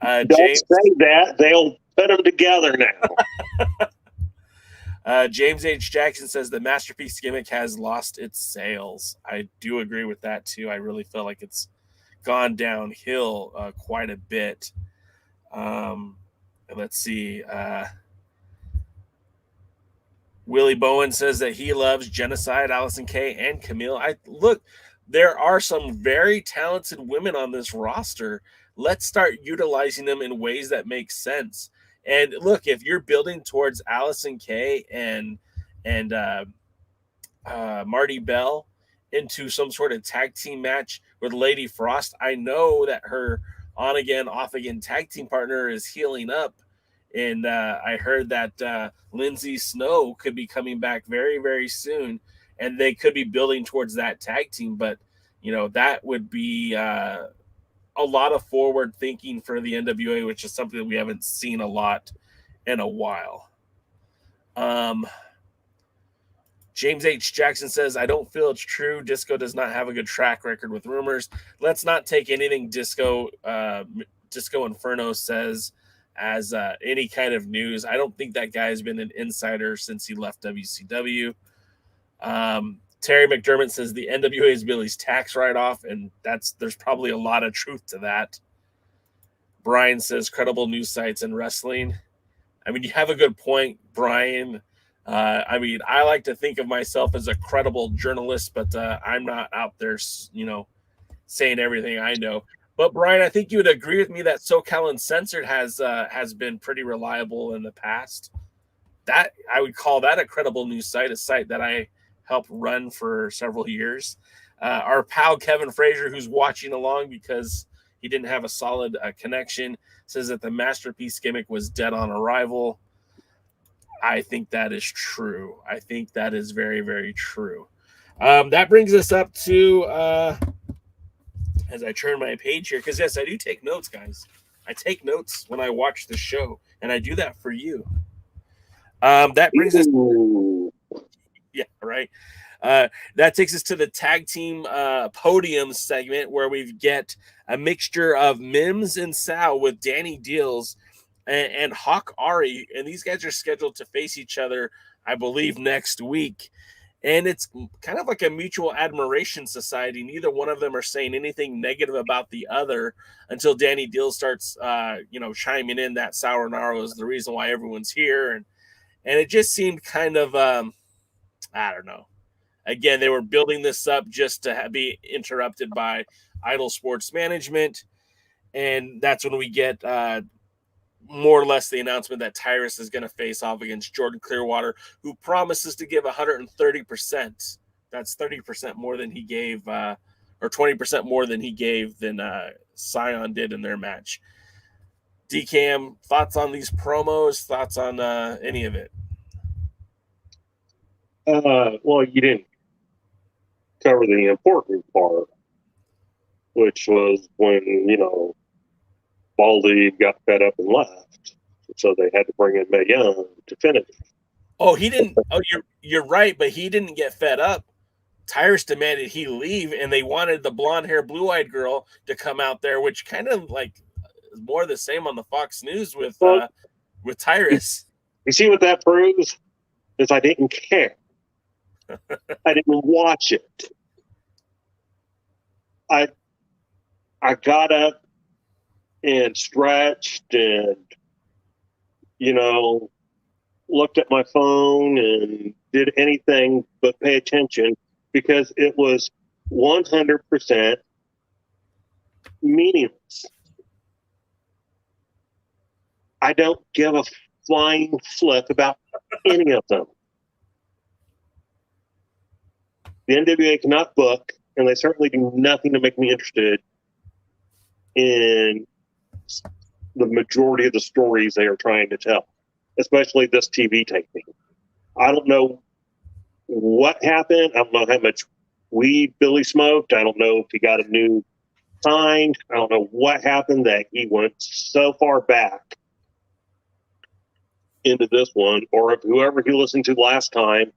Don't say that. They'll put them together now. James H. Jackson says the Masterpiece gimmick has lost its sales. I do agree with that too. I really feel like it's gone downhill quite a bit. Let's see. Willie Bowen says that he loves Genocide, Allison Kay, and Camille. There are some very talented women on this roster. Let's start utilizing them in ways that make sense. And look, if you're building towards Allison Kay and Marty Bell into some sort of tag team match with Lady Frost, I know that her on again, off again tag team partner is healing up. And I heard that Lindsay Snow could be coming back very, very soon. And they could be building towards that tag team. But, that would be a lot of forward thinking for the NWA, which is something that we haven't seen a lot in a while. James H. Jackson says, I don't feel it's true. Disco does not have a good track record with rumors. Let's not take anything Disco Inferno says as any kind of news. I don't think that guy has been an insider since he left WCW. Terry McDermott says the NWA is Billy's tax write-off, and there's probably a lot of truth to that. Brian says credible news sites and wrestling. I mean, you have a good point, Brian. I like to think of myself as a credible journalist, but I'm not out there, saying everything I know. But Brian, I think you would agree with me that SoCal Uncensored has been pretty reliable in the past. That I would call that a credible news site, a site that I helped run for several years. Our pal Kevin Frazier, who's watching along because he didn't have a solid connection, says that the Masterpiece gimmick was dead on arrival. I think that is true. I think that is very, very true. That brings us up to, as I turn my page here, because yes, I do take notes, guys. I take notes when I watch the show, and I do that for you. That brings us... Yeah, right. That takes us to the tag team podium segment where we get a mixture of Mims and Sal with Danny Deals and Hawk Ari. And these guys are scheduled to face each other, I believe, next week. And it's kind of like a mutual admiration society. Neither one of them are saying anything negative about the other until Danny Deals starts, chiming in that Sour Naro is the reason why everyone's here. And it just seemed kind of... I don't know. Again, they were building this up just to be interrupted by Idol Sports Management. And that's when we get more or less the announcement that Tyrus is going to face off against Jordan Clearwater, who promises to give 130%. That's 30% more than he gave, or 20% more than he gave than Scion did in their match. DKM, thoughts on these promos? Thoughts on any of it? Well, you didn't cover the important part, which was when, Baldy got fed up and left. So they had to bring in Mae Young to finish. Oh, he didn't. Oh, you're right, but he didn't get fed up. Tyrus demanded he leave, and they wanted the blonde hair, blue eyed girl to come out there, which kind of like is more the same on the Fox News with Tyrus. You see what that proves? Is I didn't care. I didn't watch it. I got up and stretched and, looked at my phone and did anything but pay attention because it was 100% meaningless. I don't give a flying flip about any of them. The NWA cannot book, and they certainly do nothing to make me interested in the majority of the stories they are trying to tell, especially this TV taping. I don't know what happened. I don't know how much weed Billy smoked. I don't know if he got a new signed. I don't know what happened that he went so far back into this one, or if whoever he listened to last time,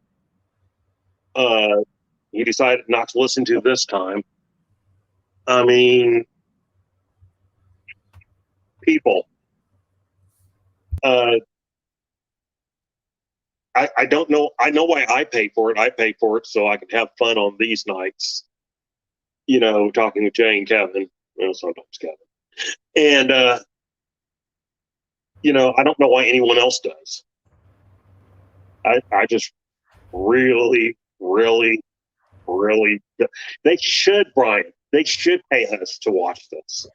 he decided not to listen to this time. I mean, people. I don't know. I know why I pay for it. I pay for it so I can have fun on these nights. Talking with Jay and Kevin. Sometimes Kevin. And I don't know why anyone else does. I just really, really, really. They should, Brian. They should pay us to watch this,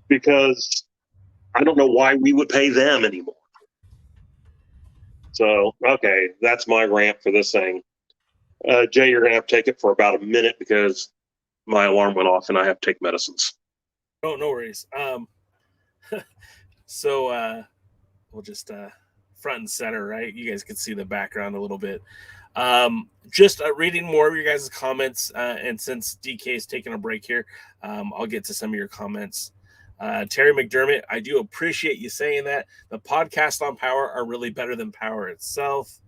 because I don't know why we would pay them anymore. So, okay, that's my rant for this thing. Jay, you're going to have to take it for about a minute because my alarm went off and I have to take medicines. Oh, no worries. So we'll just front and center, right? You guys can see the background a little bit. Just reading more of your guys' comments, and since DK is taking a break here, I'll get to some of your comments. Terry McDermott, I do appreciate you saying that. The podcasts on Power are really better than Power itself.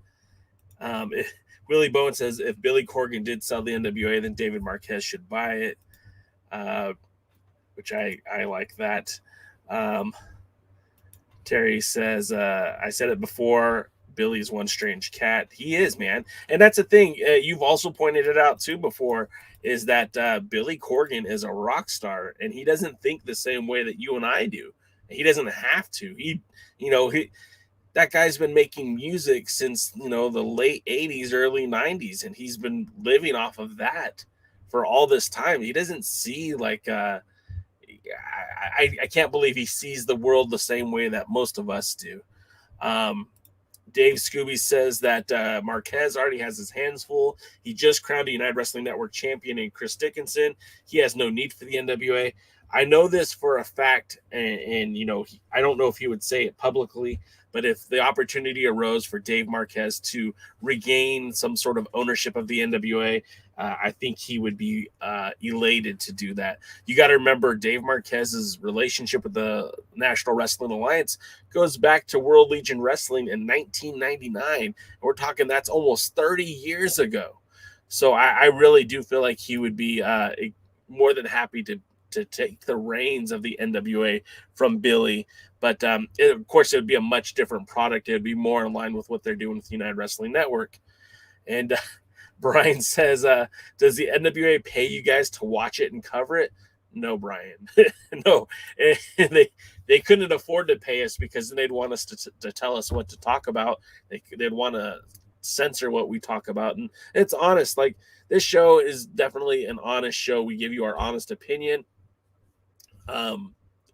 Willie Bowen says, if Billy Corgan did sell the NWA, then David Marquez should buy it, which I like that. Terry says, I said it before, Billy's one strange cat. He is, man. And that's the thing. You've also pointed it out, too, before, is that Billy Corgan is a rock star, and he doesn't think the same way that you and I do. He doesn't have to. That guy's been making music since, the late 80s, early 90s, and he's been living off of that for all this time. He doesn't see, I can't believe he sees the world the same way that most of us do. Dave Scooby says that Marquez already has his hands full. He just crowned a United Wrestling Network champion in Chris Dickinson. He has no need for the NWA. I know this for a fact, and I don't know if he would say it publicly, but if the opportunity arose for Dave Marquez to regain some sort of ownership of the NWA, I think he would be elated to do that. You got to remember, Dave Marquez's relationship with the National Wrestling Alliance goes back to World Legion Wrestling in 1999. We're talking that's almost 30 years ago. So I really do feel like he would be more than happy to take the reins of the NWA from Billy. But of course, it would be a much different product. It would be more in line with what they're doing with the United Wrestling Network. And Brian says, does the NWA pay you guys to watch it and cover it? No, Brian. No. They couldn't afford to pay us, because then they'd want us to tell us what to talk about. They'd want to censor what we talk about. And it's honest. Like, this show is definitely an honest show. We give you our honest opinion.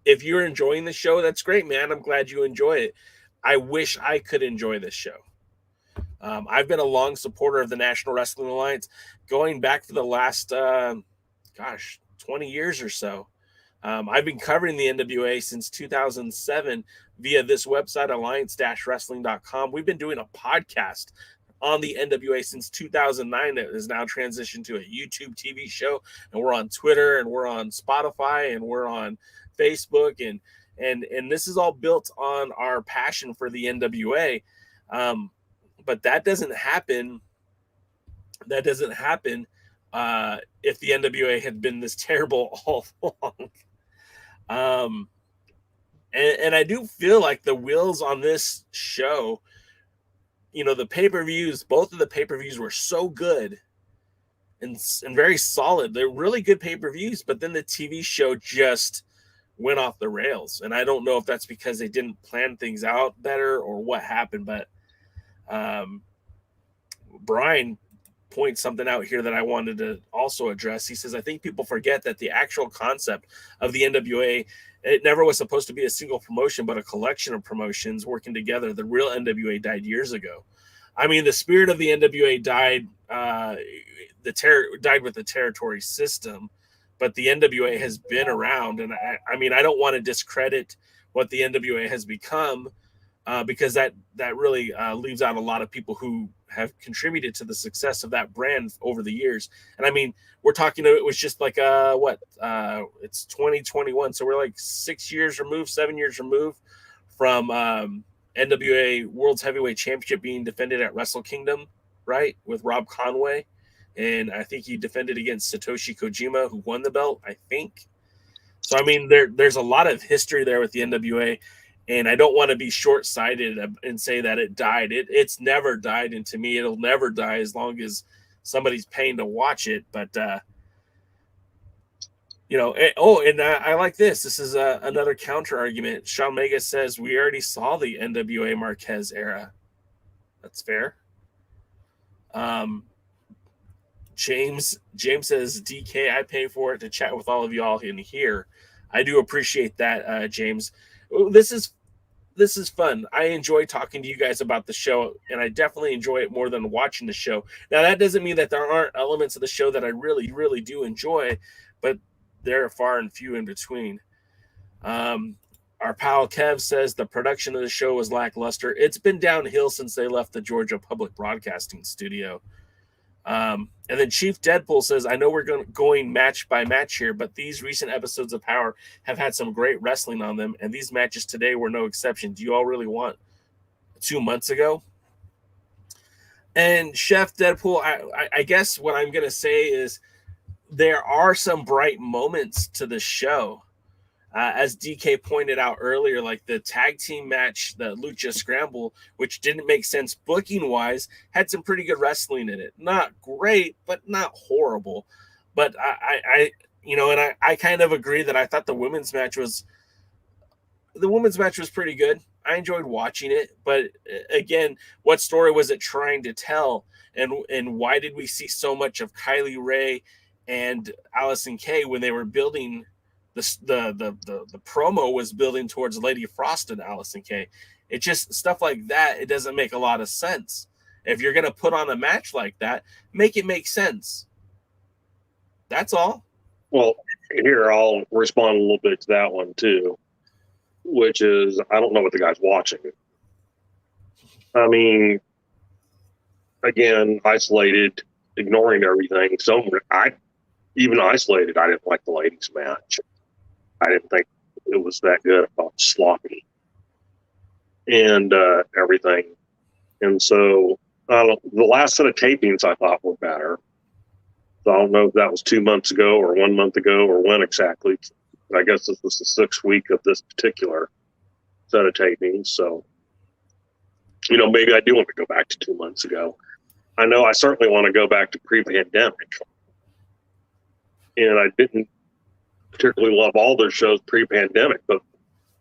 If you're enjoying the show, that's great, man. I'm glad you enjoy it. I wish I could enjoy this show. I've been a long supporter of the National Wrestling Alliance going back for the last, 20 years or so. I've been covering the NWA since 2007 via this website, alliance-wrestling.com. We've been doing a podcast on the NWA since 2009 that is now transitioned to a YouTube TV show, and we're on Twitter, and we're on Spotify, and we're on Facebook, and this is all built on our passion for the NWA. But that doesn't happen. That doesn't happen if the NWA had been this terrible all along. And I do feel like the wheels on this show, the pay-per-views, both of the pay-per-views were so good and very solid. They're really good pay-per-views, but then the TV show just went off the rails. And I don't know if that's because they didn't plan things out better or what happened, but Brian points something out here that I wanted to also address. He says, I think people forget that the actual concept of the NWA, it never was supposed to be a single promotion, but a collection of promotions working together. The real NWA died years ago. I mean, the spirit of the NWA died, died with the territory system, but the NWA has been around. And I mean, I don't want to discredit what the NWA has become, because that really leaves out a lot of people who have contributed to the success of that brand over the years. And I mean, we're talking, it was just like, it's 2021. So we're like 7 years removed from NWA World's Heavyweight Championship being defended at Wrestle Kingdom, right? With Rob Conway. And I think he defended against Satoshi Kojima, who won the belt, I think. So, I mean, there's a lot of history there with the NWA. And I don't want to be short-sighted and say that it died. It's never died, and to me, it'll never die as long as somebody's paying to watch it. But I like this. This is another counter argument. Sean Mega says we already saw the NWA Marquez era. That's fair. James says, DK, I pay for it to chat with all of y'all in here. I do appreciate that, James. This is fun. I enjoy talking to you guys about the show, and I definitely enjoy it more than watching the show. Now, that doesn't mean that there aren't elements of the show that I really, really do enjoy, but they're far and few in between. Our pal Kev says the production of the show was lackluster. It's been downhill since they left the Georgia Public Broadcasting Studio. And then Chief Deadpool says, I know we're going match by match here, but these recent episodes of Power have had some great wrestling on them, and these matches today were no exception. Do you all really want 2 months ago? And Chef Deadpool, I guess what I'm going to say is there are some bright moments to the show. As DK pointed out earlier, like the tag team match, the Lucha Scramble, which didn't make sense booking wise, had some pretty good wrestling in it. Not great, but not horrible. But I kind of agree that I thought the women's match was pretty good. I enjoyed watching it, but again, what story was it trying to tell, and why did we see so much of Kylie Ray and Allison Kay when they were building? The promo was building towards Lady Frost and Allison Kay. It just stuff like that. It doesn't make a lot of sense. If you're going to put on a match like that, make it make sense. That's all. Well, here I'll respond a little bit to that one too, which is I don't know what the guy's watching. I mean, again, isolated, ignoring everything. Even isolated, I didn't like the ladies' match. I didn't think it was that good. I thought it was sloppy and everything. And so the last set of tapings I thought were better. So I don't know if that was 2 months ago or 1 month ago or when exactly. I guess this was the 6th week of this particular set of tapings. So, maybe I do want to go back to 2 months ago. I know I certainly want to go back to pre-pandemic. And I didn't particularly love all their shows pre-pandemic, but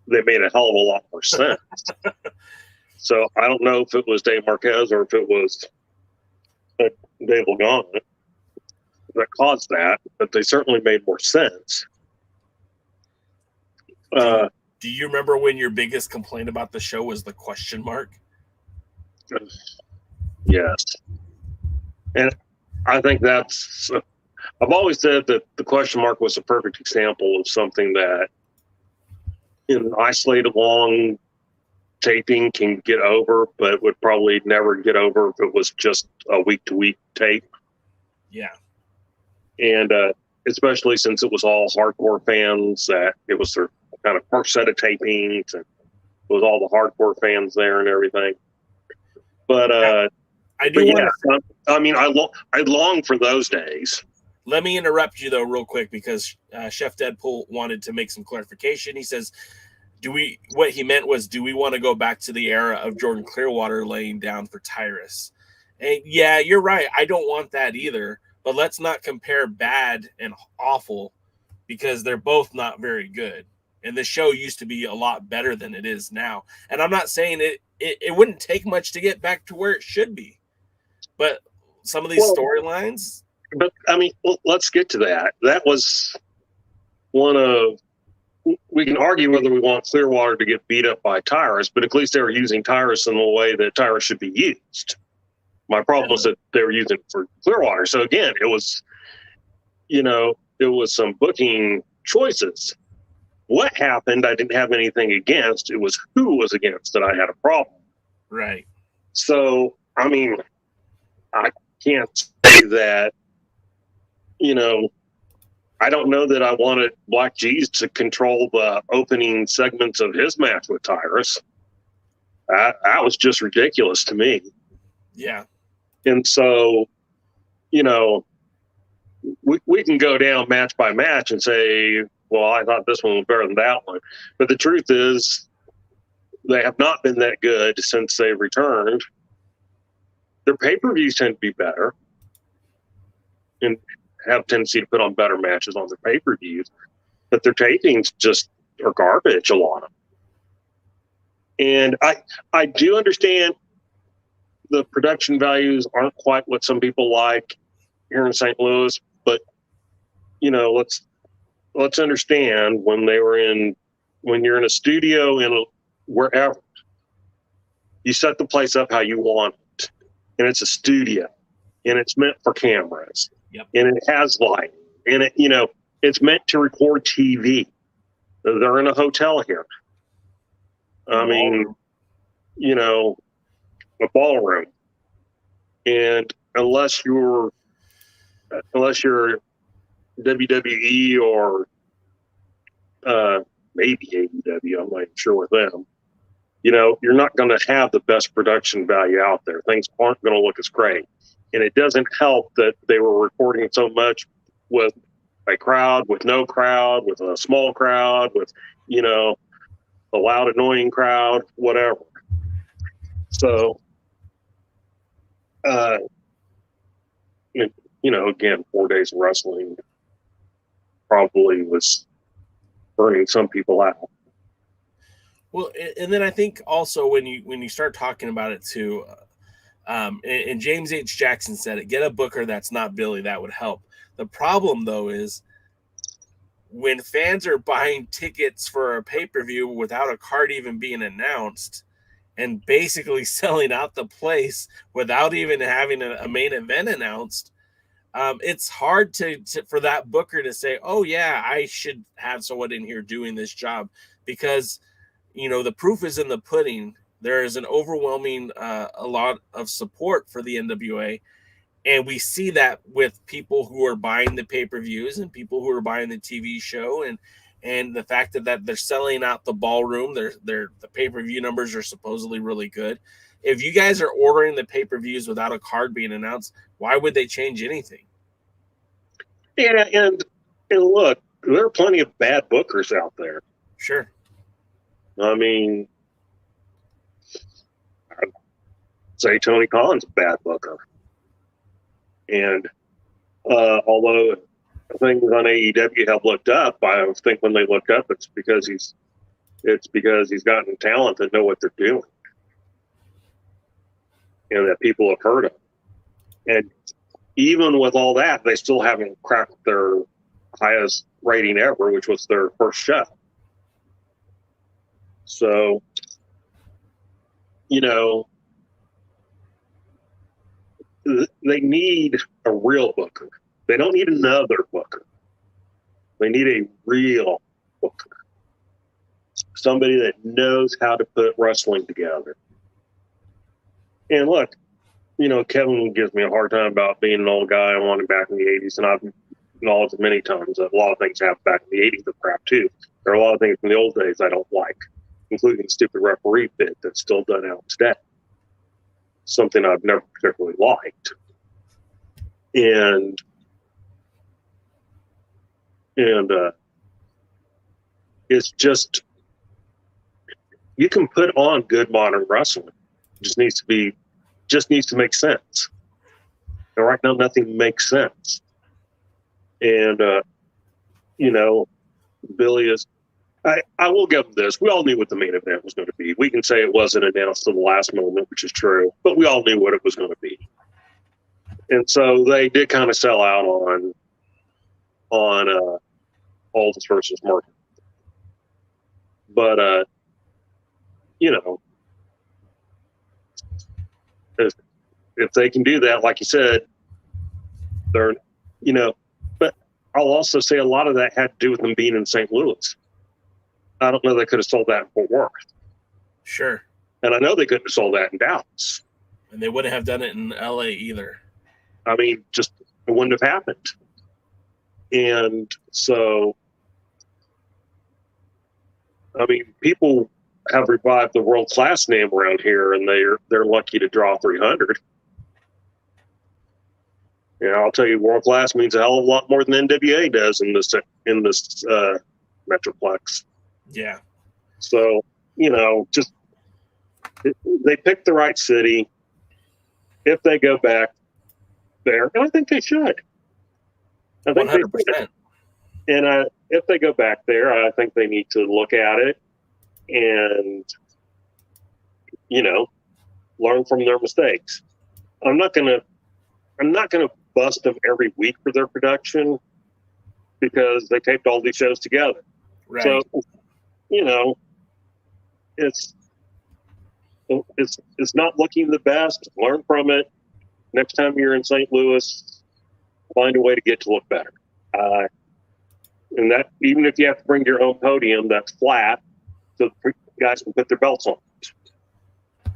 they made a hell of a lot more sense. So I don't know if it was Dave Marquez or if it was Dave Lagana that caused that, but they certainly made more sense. Do you remember when your biggest complaint about the show was the question mark? Yes. And I think that's... I've always said that the question mark was a perfect example of something that in an isolated long taping can get over, but would probably never get over if it was just a week-to-week tape. Yeah. And especially since it was all hardcore fans, that it was their kind of first set of tapings, and it was all the hardcore fans there and everything. But I long for those days. Let me interrupt you, though, real quick, because Chef Deadpool wanted to make some clarification. He says, what he meant was, do we want to go back to the era of Jordan Clearwater laying down for Tyrus? And yeah, you're right. I don't want that either. But let's not compare bad and awful, because they're both not very good. And the show used to be a lot better than it is now. And I'm not saying it wouldn't take much to get back to where it should be. But some of these storylines... But let's get to that. That was one of. We can argue whether we want Clearwater to get beat up by Tyrus, but at least they were using Tyrus in the way that Tyrus should be used. My problem was that they were using it for Clearwater. So again, it was, it was some booking choices. What happened, I didn't have anything against. It was who was against that I had a problem. Right. So I can't say that. I don't know that I wanted Black G's to control the opening segments of his match with Tyrus. That was just ridiculous to me. Yeah. And so, we can go down match by match and say, well, I thought this one was better than that one. But the truth is, they have not been that good since they returned. Their pay-per-views tend to be better and have a tendency to put on better matches on their pay-per-views, but their tapings just are garbage, a lot of them. And I do understand the production values aren't quite what some people like here in St. Louis, but let's understand when you're in a studio in wherever, you set the place up how you want it, and it's a studio, and it's meant for cameras, Yep. and it has light, and it's meant to record TV. They're in a hotel here. I mean, a ballroom, and unless you're WWE or maybe AEW, I'm not even sure with them, you're not going to have the best production value out there. Things aren't going to look as great. And it doesn't help that they were recording so much with a crowd, with no crowd, with a small crowd, with, a loud, annoying crowd, whatever. So, again, 4 days of wrestling probably was burning some people out. Well, and then I think also when you start talking about it too, and James H. Jackson said it, get a booker that's not Billy, that would help. The problem, though, is when fans are buying tickets for a pay-per-view without a card even being announced and basically selling out the place without even having a main event announced, it's hard for that booker to say, oh, yeah, I should have someone in here doing this job, because the proof is in the pudding. There is an overwhelming a lot of support for the NWA, and we see that with people who are buying the pay-per-views and people who are buying the TV show, and the fact that they're selling out the ballroom. The pay-per-view numbers are supposedly really good. If you guys are ordering the pay-per-views without a card being announced, why would they change anything? Yeah, and look, there are plenty of bad bookers out there. Sure. I mean, I'd say Tony Khan's a bad booker. And although things on AEW have looked up, I think when they looked up, it's because he's gotten talent that know what they're doing, and that people have heard of. And even with all that, they still haven't cracked their highest rating ever, which was their first show. So, they need a real booker. They don't need another booker. They need a real booker. Somebody that knows how to put wrestling together. And look, Kevin gives me a hard time about being an old guy. I wanted back in the 80s, and I've acknowledged it many times that a lot of things happened back in the 80s are crap too. There are a lot of things from the old days I don't like, including the stupid referee bit that's still done out today. Something I've never particularly liked. And it's just, you can put on good modern wrestling. It just needs to make sense. And right now, nothing makes sense. And, Billy is, I will give them this. We all knew what the main event was going to be. We can say it wasn't announced to the last moment, which is true, but we all knew what it was going to be. And so they did kind of sell out on Aldis versus Murdoch. But, if they can do that, like you said, they're, but I'll also say a lot of that had to do with them being in St. Louis. I don't know they could have sold that in Fort Worth. Sure. And I know they couldn't have sold that in Dallas. And they wouldn't have done it in LA either. I mean, just it wouldn't have happened. And so, I mean, people have revived the world class name around here, and they're lucky to draw 300. I'll tell you, world class means a hell of a lot more than NWA does in this Metroplex. Yeah. So, they picked the right city. If they go back there, and I think they should. I think they should. 100%. And if they go back there, I think they need to look at it and, learn from their mistakes. I'm not gonna bust them every week for their production because they taped all these shows together. Right. So, it's not looking the best. Learn from it. Next time you're in St. Louis, find a way to get to look better. And that, even if you have to bring your own podium that's flat, so the guys can put their belts on.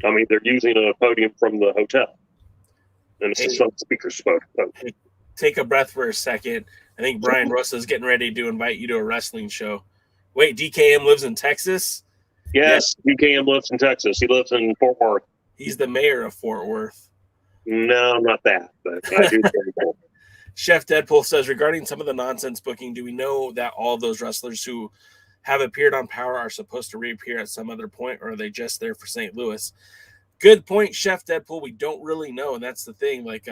I mean, they're using a podium from the hotel, and it's just some speakers spoke. Take a breath for a second. I think Brian Russell is getting ready to invite you to a wrestling show. Wait, DKM lives in Texas? Yes, DKM lives in Texas. He lives in Fort Worth. He's the mayor of Fort Worth. No, not that, but I do. Chef Deadpool says, regarding some of the nonsense booking, do we know that all those wrestlers who have appeared on Power are supposed to reappear at some other point, or are they just there for St. Louis? Good point, Chef Deadpool. We don't really know, and that's the thing. Like,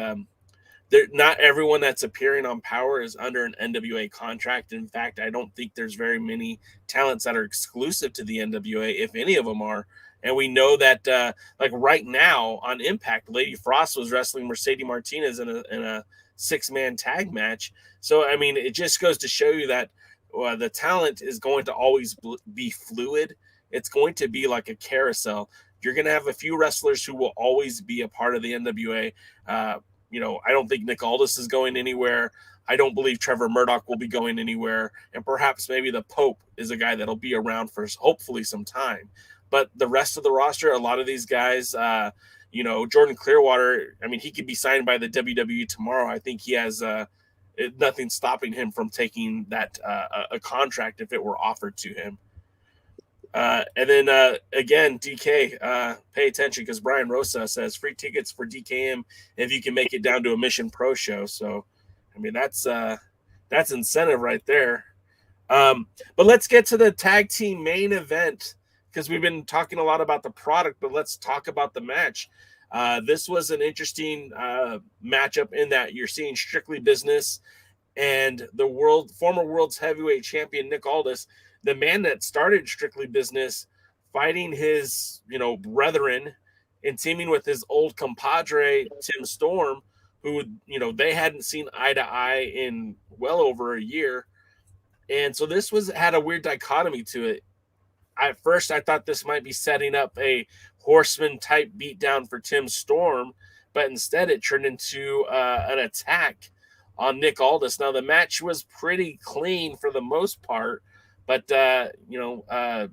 not everyone that's appearing on Power is under an NWA contract. In fact, I don't think there's very many talents that are exclusive to the NWA, if any of them are. And we know that, like right now on Impact, Lady Frost was wrestling Mercedes Martinez in a 6-man tag match. So, I mean, it just goes to show you that the talent is going to always be fluid. It's going to be like a carousel. You're going to have a few wrestlers who will always be a part of the NWA. I don't think Nick Aldis is going anywhere. I don't believe Trevor Murdoch will be going anywhere. And perhaps maybe the Pope is a guy that'll be around for hopefully some time. But the rest of the roster, a lot of these guys, Jordan Clearwater, I mean, he could be signed by the WWE tomorrow. I think he has nothing stopping him from taking that a contract if it were offered to him. And then again, DK, pay attention because Brian Rosa says free tickets for DKM if you can make it down to a Mission Pro show. So, I mean, that's incentive right there. But let's get to the tag team main event because we've been talking a lot about the product, but let's talk about the match. This was an interesting matchup in that you're seeing Strictly Business and the former world's heavyweight champion Nick Aldis, the man that started Strictly Business, fighting his brethren and teaming with his old compadre Tim Storm, who they hadn't seen eye to eye in well over a year, and so this had a weird dichotomy to it. At first, I thought this might be setting up a Horseman type beatdown for Tim Storm, but instead it turned into an attack on Nick Aldis. Now the match was pretty clean for the most part, but didn't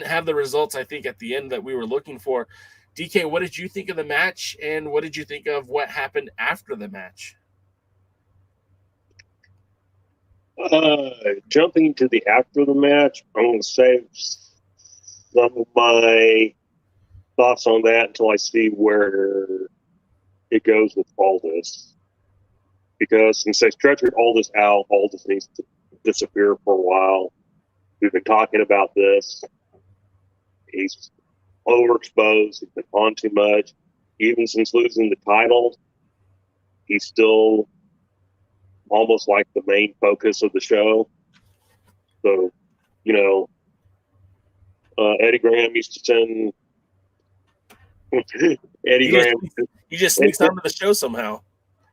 have the results I think at the end that we were looking for. DK, what did you think of the match, and what did you think of what happened after the match? Jumping to the after the match, I'm going to save some of my thoughts on that until I see where it goes with Aldis. Because since they stretched Aldis out, Aldis needs to disappear for a while. We've been talking about this. He's overexposed. He's been on too much. Even since losing the title, he's still almost like the main focus of the show. So, Eddie Graham used to send He just sneaks onto the show somehow.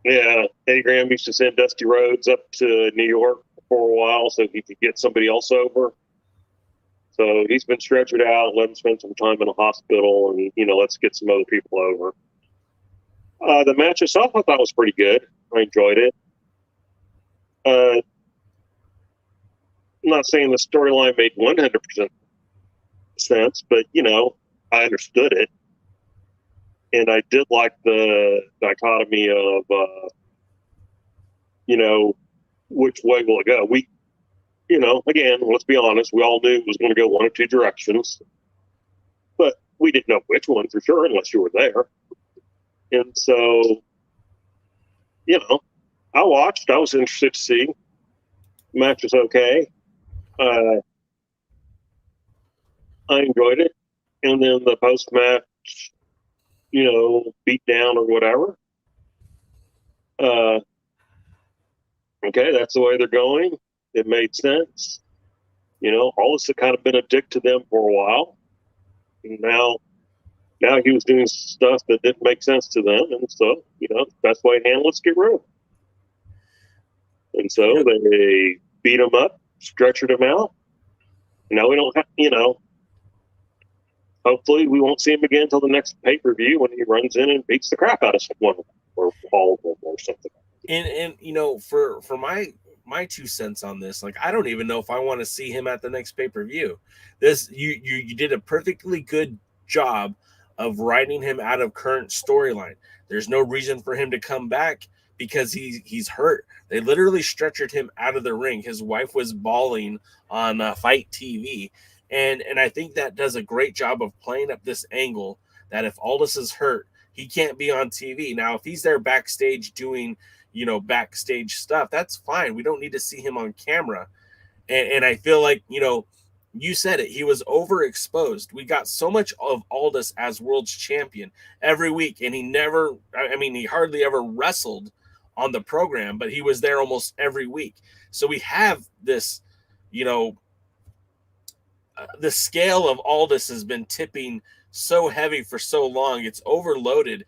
Yeah, Eddie Graham used to send Dusty Rhodes up to New York for a while so he could get somebody else over. So he's been stretchered out, let him spend some time in a hospital, and, let's get some other people over. The match itself I thought was pretty good. I enjoyed it. I'm not saying the storyline made 100% sense, but, I understood it. And I did like the dichotomy of, which way will it go? Again, let's be honest, we all knew it was going to go one of two directions, but we didn't know which one for sure unless you were there. And so, I watched. I was interested to see. The match was okay. I enjoyed it. and then the post-match, beat down or whatever. Okay, that's the way they're going. It made sense. Aldis had kind of been a dick to them for a while. And now he was doing stuff that didn't make sense to them. And so, the best way to handle it is get rid of him. And so they beat him up, stretchered him out. Now we don't have, hopefully we won't see him again until the next pay-per-view when he runs in and beats the crap out of someone or all of them or something. And for my 2 cents on this, like, I don't even know if I want to see him at the next pay-per-view. You did a perfectly good job of writing him out of current storyline. There's no reason for him to come back because he's hurt. They literally stretchered him out of the ring. His wife was bawling on Fight TV. And I think that does a great job of playing up this angle that if Aldis is hurt, he can't be on TV. Now, if he's there backstage doing, backstage stuff, that's fine. We don't need to see him on camera. And I feel like, you said it. He was overexposed. We got so much of Aldis as world's champion every week. And he hardly ever wrestled on the program, but he was there almost every week. So we have this, the scale of Aldis has been tipping so heavy for so long. It's overloaded.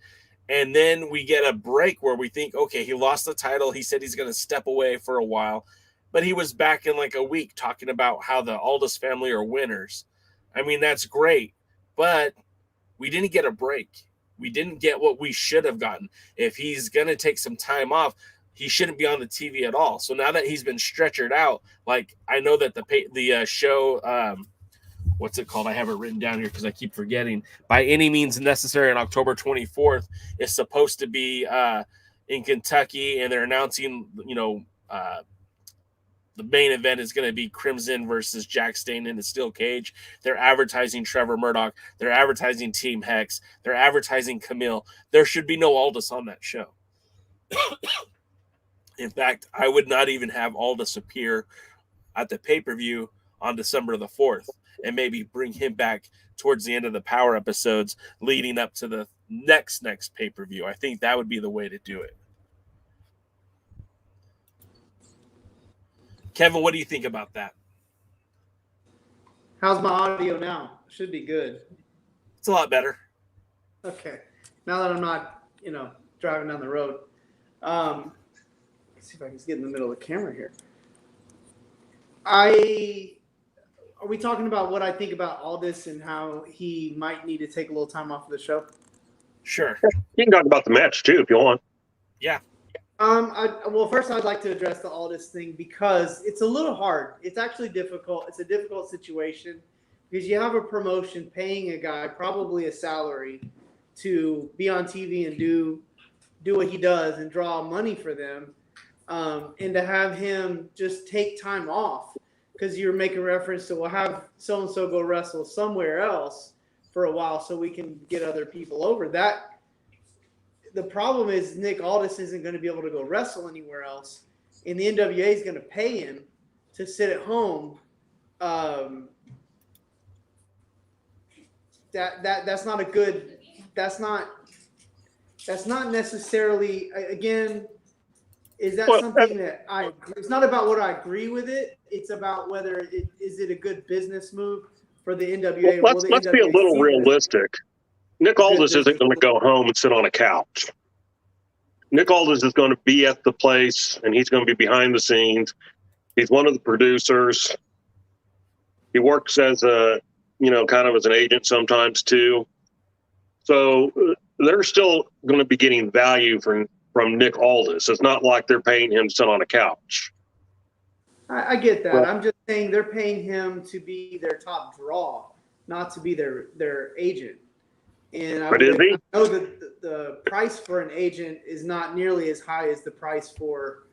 And then we get a break where we think, okay, he lost the title. He said he's going to step away for a while, but he was back in like a week talking about how the Aldis family are winners. I mean, that's great, but we didn't get a break. We didn't get what we should have gotten. If he's going to take some time off, he shouldn't be on the TV at all. So now that he's been stretchered out, like, I know that the show, what's it called? I have it written down here because I keep forgetting. By Any Means Necessary on October 24th is supposed to be in Kentucky, and they're announcing, the main event is going to be Crimson versus Jack Stain in the steel cage. They're advertising Trevor Murdoch. They're advertising Team Hex. They're advertising Camille. There should be no Aldis on that show. In fact, I would not even have Aldis appear at the pay-per-view on December the 4th and maybe bring him back towards the end of the Power episodes leading up to the next pay-per-view. I think that would be the way to do it. Kevin, what do you think about that? How's my audio now? Should be good. It's a lot better. Okay. Now that I'm not, driving down the road. Let's see if I can get in the middle of the camera here. Are we talking about what I think about Aldis and how he might need to take a little time off of the show? Sure. You can talk about the match too if you want. Yeah. Well, first I'd like to address the Aldis thing because it's a little hard. It's actually difficult. It's a difficult situation because you have a promotion paying a guy probably a salary to be on TV and do what he does and draw money for them, and to have him just take time off because you're making reference to, we'll have so-and-so go wrestle somewhere else for a while so we can get other people over. The problem is Nick Aldis isn't going to be able to go wrestle anywhere else, and the NWA is going to pay him to sit at home. That's not a good. That's not necessarily. Again, is that something that I? It's not about what I agree with it. It's about whether is it a good business move for the NWA. Well, let's be a little realistic. Nick Aldis isn't going to go home and sit on a couch. Nick Aldis is going to be at the place, and he's going to be behind the scenes. He's one of the producers. He works as a, kind of as an agent sometimes too. So they're still going to be getting value from Nick Aldis. It's not like they're paying him to sit on a couch. I get that. I'm just saying they're paying him to be their top draw, not to be their agent. And I know that the price for an agent is not nearly as high as the price for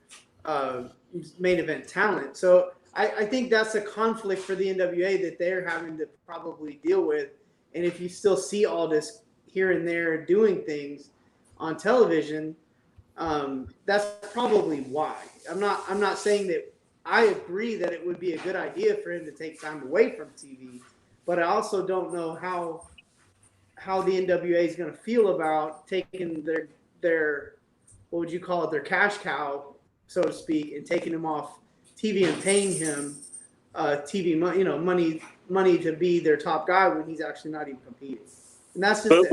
main event talent. So I think that's a conflict for the NWA that they're having to probably deal with. And if you still see all this here and there doing things on television, that's probably why. I'm not saying that I agree that it would be a good idea for him to take time away from TV, but I also don't know how how the NWA is going to feel about taking their what would you call it, their cash cow, so to speak, and taking him off TV and paying him TV money, money to be their top guy when he's actually not even competing. And that's just But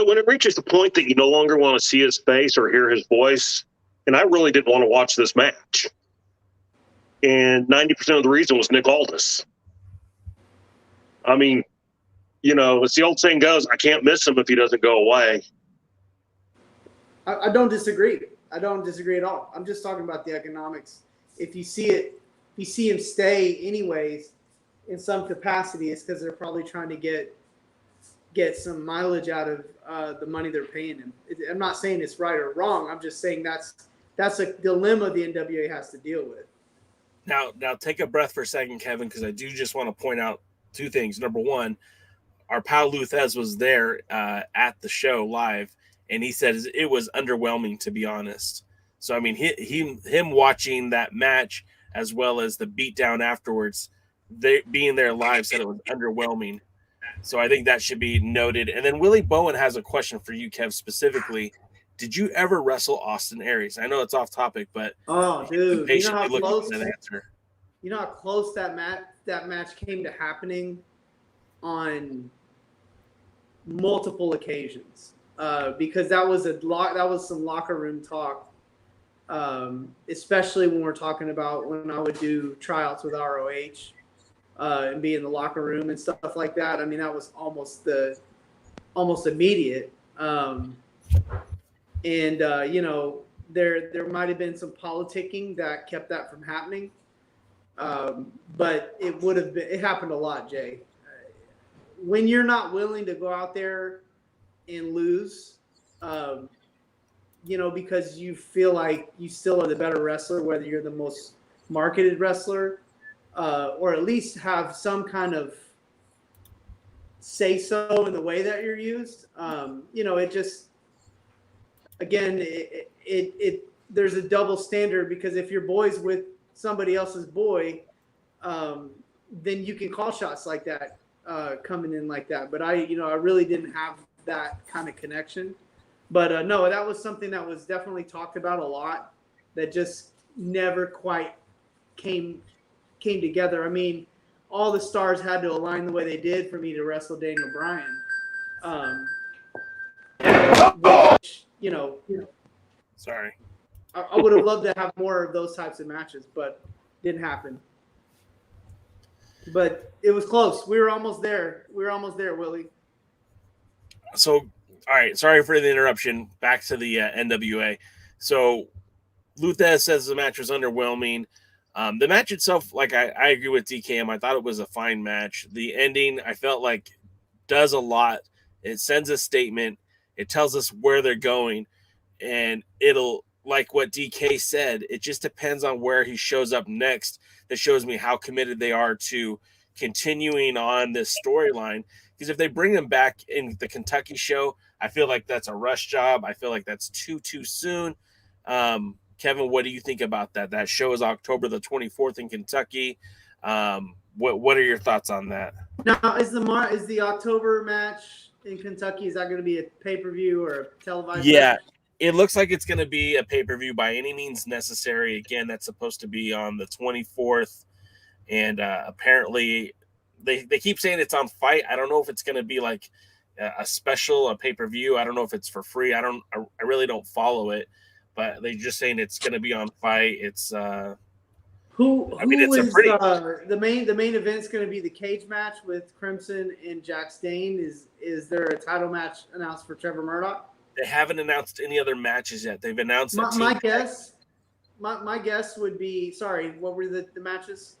when it reaches the point that you no longer want to see his face or hear his voice, and I really didn't want to watch this match. And 90% of the reason was Nick Aldis. I mean, as the old saying goes, I can't miss him if he doesn't go away. I don't disagree. I don't disagree at all. I'm just talking about the economics. If you see him stay anyways in some capacity, it's because they're probably trying to get some mileage out of the money they're paying him. I'm not saying it's right or wrong. I'm just saying that's a dilemma the NWA has to deal with. Now take a breath for a second, Kevin, because I do just want to point out two things. Number one, our pal Luthez was there at the show live, and he said it was underwhelming, to be honest. So, I mean, him watching that match as well as the beatdown afterwards, they being there live, said it was underwhelming. So I think that should be noted. And then Willie Bowen has a question for you, Kev, specifically. Did you ever wrestle Austin Aries? I know it's off topic, but dude, patiently looking for that answer. You know how close that match came to happening on multiple occasions, because that was some locker room talk, especially when we're talking about when I would do tryouts with ROH and be in the locker room and stuff like that. I mean, that was almost immediate. There might have been some politicking that kept that from happening. But it happened a lot, Jay. When you're not willing to go out there and lose, because you feel like you still are the better wrestler, whether you're the most marketed wrestler, or at least have some kind of say so in the way that you're used. It just, again, there's a double standard, because if your boy's with somebody else's boy, then you can call shots like that, coming in like that. But I really didn't have that kind of connection. But no, that was something that was definitely talked about a lot, that just never quite came together. I mean, all the stars had to align the way they did for me to wrestle Daniel Bryan. Sorry. I would have loved to have more of those types of matches, but didn't happen. But it was close. We were almost there. Willie. So, all right. Sorry for the interruption. Back to the NWA. So, Luthez says the match was underwhelming. The match itself, like I agree with DKM. I thought it was a fine match. The ending, I felt like, does a lot. It sends a statement. It tells us where they're going. And it'll, like what DK said, it just depends on where he shows up next. That shows me how committed they are to continuing on this storyline. Because if they bring him back in the Kentucky show, I feel like that's a rush job. I feel like that's too soon. Kevin, what do you think about that? That show is October the 24th in Kentucky. What are your thoughts on that? Now, is the October match in Kentucky, is that going to be a pay-per-view or a televised Yeah. match? It looks like it's going to be a pay-per-view by any means necessary. Again, that's supposed to be on the 24th. And apparently they keep saying it's on Fight. I don't know if it's going to be like a special, a pay-per-view. I don't know if it's for free. I really don't follow it. But they're just saying it's going to be on Fight. It's the main event's going to be the cage match with Crimson and Jack Stane. Is there a title match announced for Trevor Murdoch? They haven't announced any other matches yet. They've announced my guess would be, sorry, what were the matches?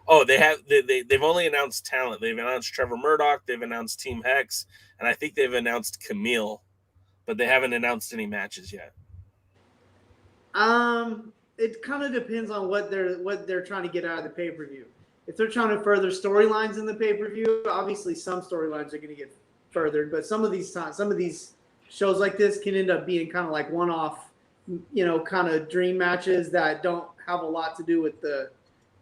Oh, they've only announced talent. They've announced Trevor Murdoch, they've announced Team Hex, and I think they've announced Camille, but they haven't announced any matches yet. It kind of depends on what they're trying to get out of the pay-per-view. If they're trying to further storylines in the pay-per-view, obviously some storylines are going to get furthered, but some of these shows like this can end up being kind of like one-off, kind of dream matches that don't have a lot to do with the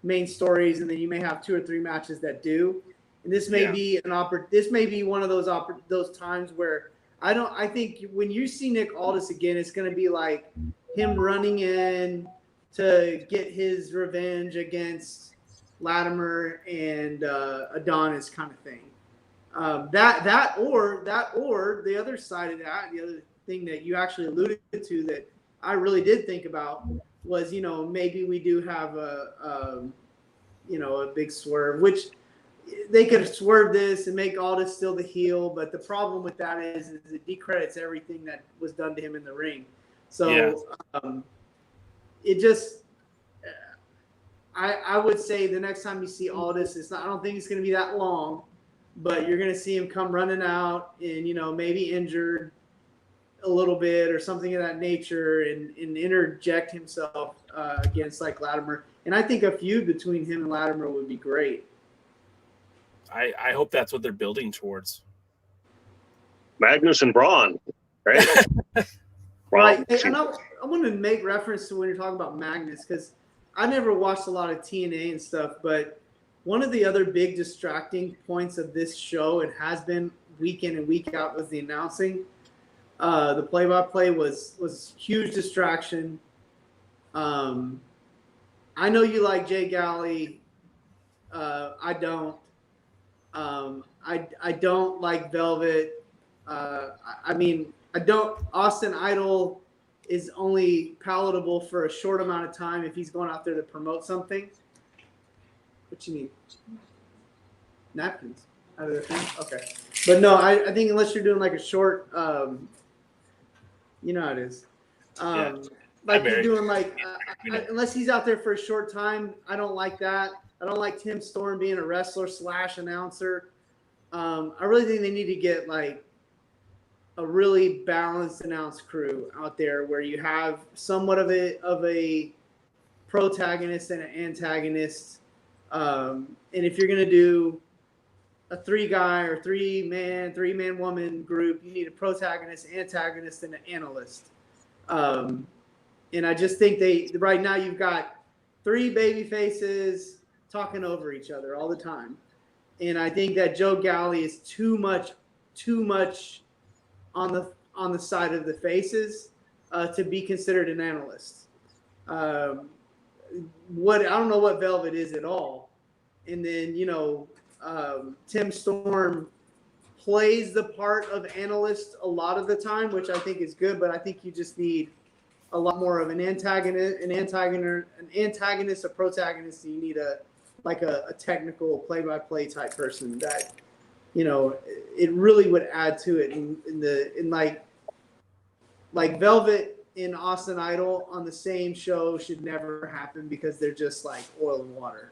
main stories, and then you may have 2 or 3 matches that do. And this may be this may be one of those times where I think when you see Nick Aldis again, it's going to be like him running in to get his revenge against Latimer and Adonis kind of thing. That or the other side of that, the other thing that you actually alluded to that I really did think about was, maybe we do have a big swerve, which they could have swerved this and make Aldis still the heel. But the problem with that is it decredits everything that was done to him in the ring. So it just, I would say the next time you see Aldis, I don't think it's going to be that long, but you're going to see him come running out and, maybe injured a little bit or something of that nature and interject himself against like Latimer. And I think a feud between him and Latimer would be great. I hope that's what they're building towards. Magnus and Braun, right? Right. Hey, and I want to make reference to when you're talking about Magnus, because I never watched a lot of TNA and stuff, but one of the other big distracting points of this show, it has been week in and week out, was the announcing. The play-by-play was huge distraction. I know you like Jay Galley. I don't. I don't like Velvet. I don't. Austin Idol is only palatable for a short amount of time if he's going out there to promote something. What you need? Napkins out of the thing? Okay. But no, I think unless you're doing like a short, you know how it is. Like you're doing like, unless he's out there for a short time, I don't like that. I don't like Tim Storm being a wrestler / announcer. I really think they need to get like a really balanced announce crew out there where you have somewhat of a protagonist and an antagonist. And if you're going to do a 3-guy or 3-man woman group, you need a protagonist, antagonist, and an analyst. And I just think right now you've got 3 baby faces talking over each other all the time. And I think that Joe Galley is too much on the side of the faces to be considered an analyst. I don't know what Velvet is at all. And then, Tim Storm plays the part of analyst a lot of the time, which I think is good, but I think you just need a lot more of an antagonist, a protagonist. You need a technical play-by-play type person that, it really would add to it. In like Velvet and Austin Idol on the same show should never happen because they're just like oil and water.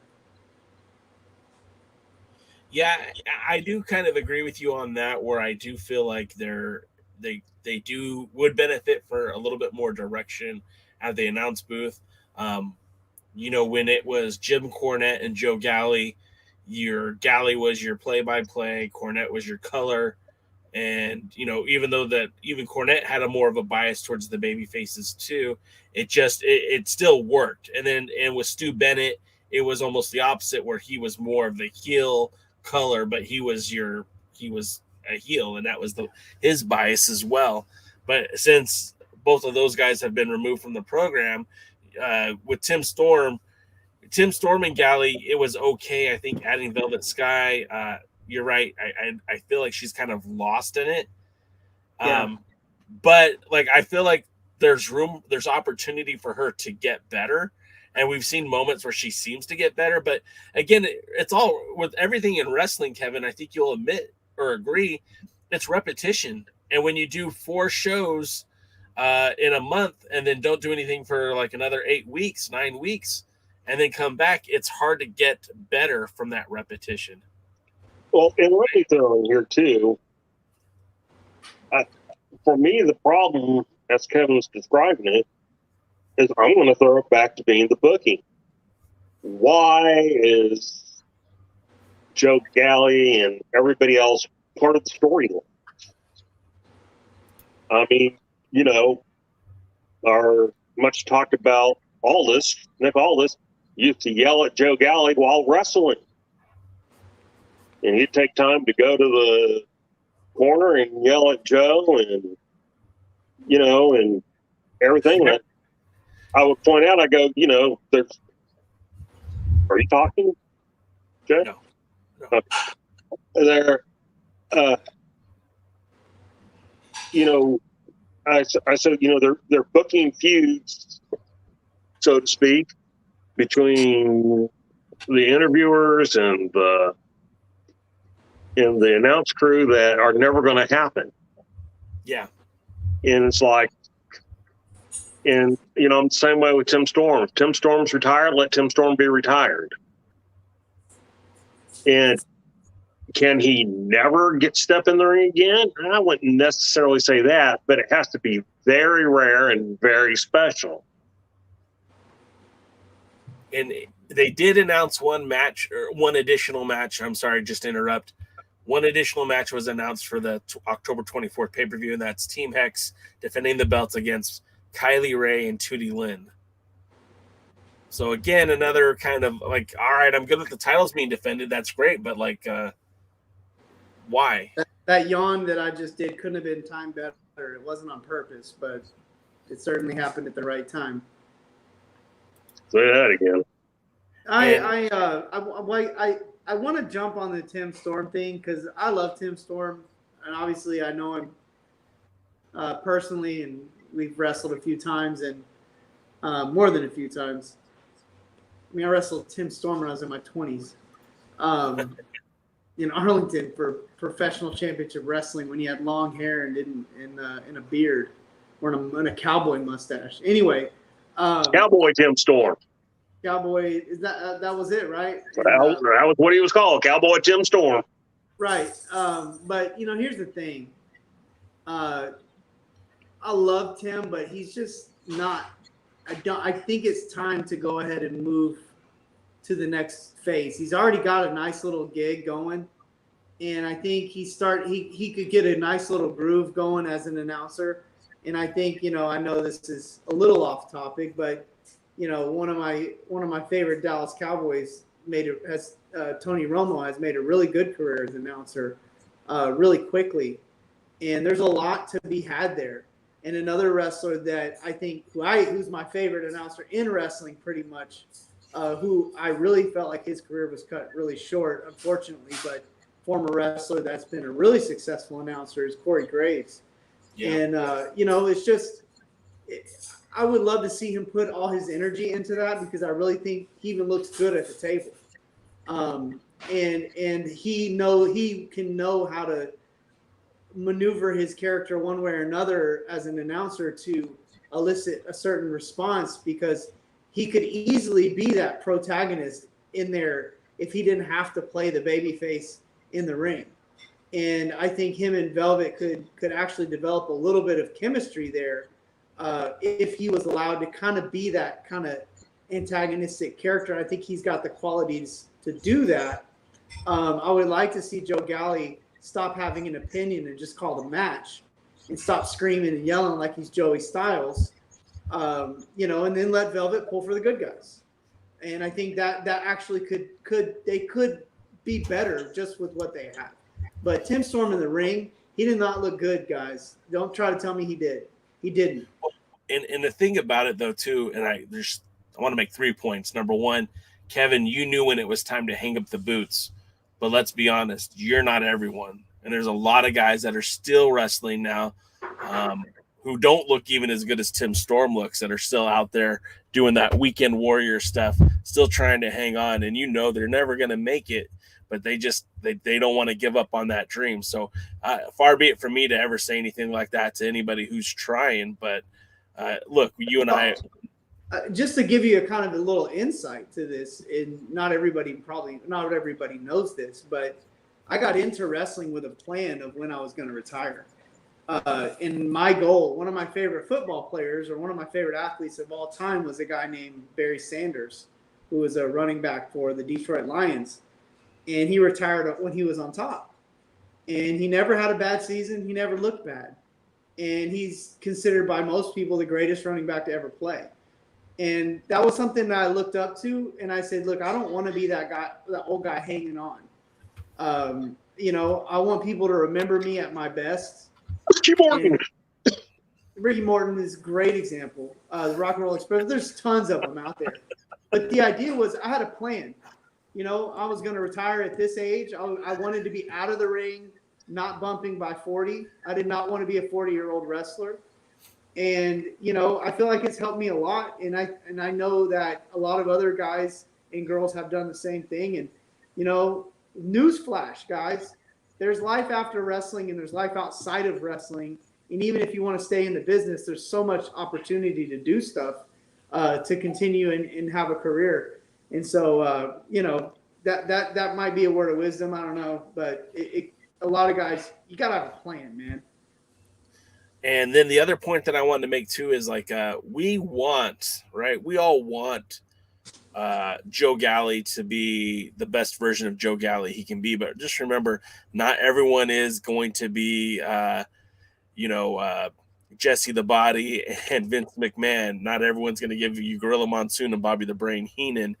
Yeah, I do kind of agree with you on that, where I do feel like they would benefit for a little bit more direction at the announce booth. When it was Jim Cornette and Joe Galley, your Galley was your play-by-play, Cornette was your color. And, even though even Cornette had a more of a bias towards the baby faces too, it still worked. And with Stu Bennett, it was almost the opposite, where he was more of the heel color, but he was a heel, and that was his bias as well. But since both of those guys have been removed from the program, with Tim Storm and Galley, it was okay. I think adding Velvet Sky, you're right. I feel like she's kind of lost in it. Yeah. But like, I feel like there's opportunity for her to get better. And we've seen moments where she seems to get better. But again, it's all with everything in wrestling, Kevin, I think you'll admit or agree, it's repetition. And when you do 4 shows in a month and then don't do anything for like another 8 weeks, 9 weeks, and then come back, it's hard to get better from that repetition. Well, and let me throw in here too. For me, the problem, as Kevin was describing it, is I'm going to throw it back to being the booking. Why is Joe Galley and everybody else part of the storyline? I mean, our much talked about Nick Aldis used to yell at Joe Galley while wrestling. and he'd take time to go to the corner and yell at Joe and, and everything. And I would point out, I go, are you talking, Jay? No. There, I said, they're booking feuds, so to speak, between the interviewers and the announce crew that are never going to happen. Yeah. And it's like, I'm the same way with Tim Storm. If Tim Storm's retired, let Tim Storm be retired. And can he never get step in the ring again? I wouldn't necessarily say that, but it has to be very rare and very special. And they did announce one additional match. I'm sorry, just to interrupt. One additional match was announced for the October 24th pay-per-view, and that's Team Hex defending the belts against Kylie Ray and Tootie Lynn. So again, another kind of like, all right, I'm good with the titles being defended. That's great, but like, why? That yawn that I just did couldn't have been timed better. It wasn't on purpose, but it certainly happened at the right time. Say that again. I want to jump on the Tim Storm thing because I love Tim Storm, and obviously I know him personally, and we've wrestled a few times, and more than a few times. I mean, I wrestled Tim Storm when I was in my 20s in Arlington for professional championship wrestling when he had long hair and in a beard or in a cowboy mustache. Anyway, Cowboy Tim Storm. Cowboy, is that was it, right? That was what he was called, Cowboy Tim Storm. Right. But here's the thing. I love Tim, but he's just not. I think it's time to go ahead and move to the next phase. He's already got a nice little gig going, and I think he could get a nice little groove going as an announcer. And I think I know this is a little off topic, but one of my favorite Dallas Cowboys Tony Romo has made a really good career as an announcer, really quickly, and there's a lot to be had there. And another wrestler that I think who's my favorite announcer in wrestling, pretty much, who I really felt like his career was cut really short, unfortunately, but former wrestler that's been a really successful announcer is Corey Graves. Yeah. And it's just. I would love to see him put all his energy into that because I really think he even looks good at the table. And he can know how to maneuver his character one way or another as an announcer to elicit a certain response, because he could easily be that protagonist in there if he didn't have to play the babyface in the ring. And I think him and Velvet could actually develop a little bit of chemistry there. If he was allowed to kind of be that kind of antagonistic character. I think he's got the qualities to do that. I would like to see Joe Galli stop having an opinion and just call the match and stop screaming and yelling like he's Joey Styles, and then let Velvet pull for the good guys. And I think that actually could be better just with what they have. But Tim Storm in the ring, he did not look good, guys. Don't try to tell me he did. He didn't. And the thing about it, though, too, and I want to make 3 points. Number one, Kevin, you knew when it was time to hang up the boots. But let's be honest, you're not everyone. And there's a lot of guys that are still wrestling now who don't look even as good as Tim Storm looks, that are still out there doing that weekend warrior stuff, still trying to hang on. And they're never going to make it. But they don't want to give up on that dream. So far be it from me to ever say anything like that to anybody who's trying. But look, you and I. Just to give you a kind of a little insight to this, and not everybody knows this, but I got into wrestling with a plan of when I was going to retire. And my goal, one of my favorite football players or one of my favorite athletes of all time was a guy named Barry Sanders, who was a running back for the Detroit Lions. And he retired when he was on top. And he never had a bad season. He never looked bad. And he's considered by most people the greatest running back to ever play. And that was something that I looked up to. And I said, look, I don't want to be that guy, that old guy hanging on. You know, I want people to remember me at my best. Ricky Morton. And Ricky Morton is a great example. The Rock and Roll Express. There's tons of them out there. But the idea was I had a plan. You know, I was going to retire at this age. I wanted to be out of the ring, not bumping by 40. I did not want to be a 40-year-old wrestler. And, you know, I feel like it's helped me a lot. And I know that a lot of other guys and girls have done the same thing. And, you know, newsflash, guys, there's life after wrestling and there's life outside of wrestling. And even if you want to stay in the business, there's so much opportunity to do stuff to continue and have a career. And so, you know, that might be a word of wisdom. I don't know. But a lot of guys, you got to have a plan, man. And then the other point that I wanted to make too is like we all want Joe Galley to be the best version of Joe Galley he can be, but just remember, not everyone is going to be Jesse the Body and Vince McMahon. Not everyone's going to give you Gorilla Monsoon and Bobby the Brain Heenan.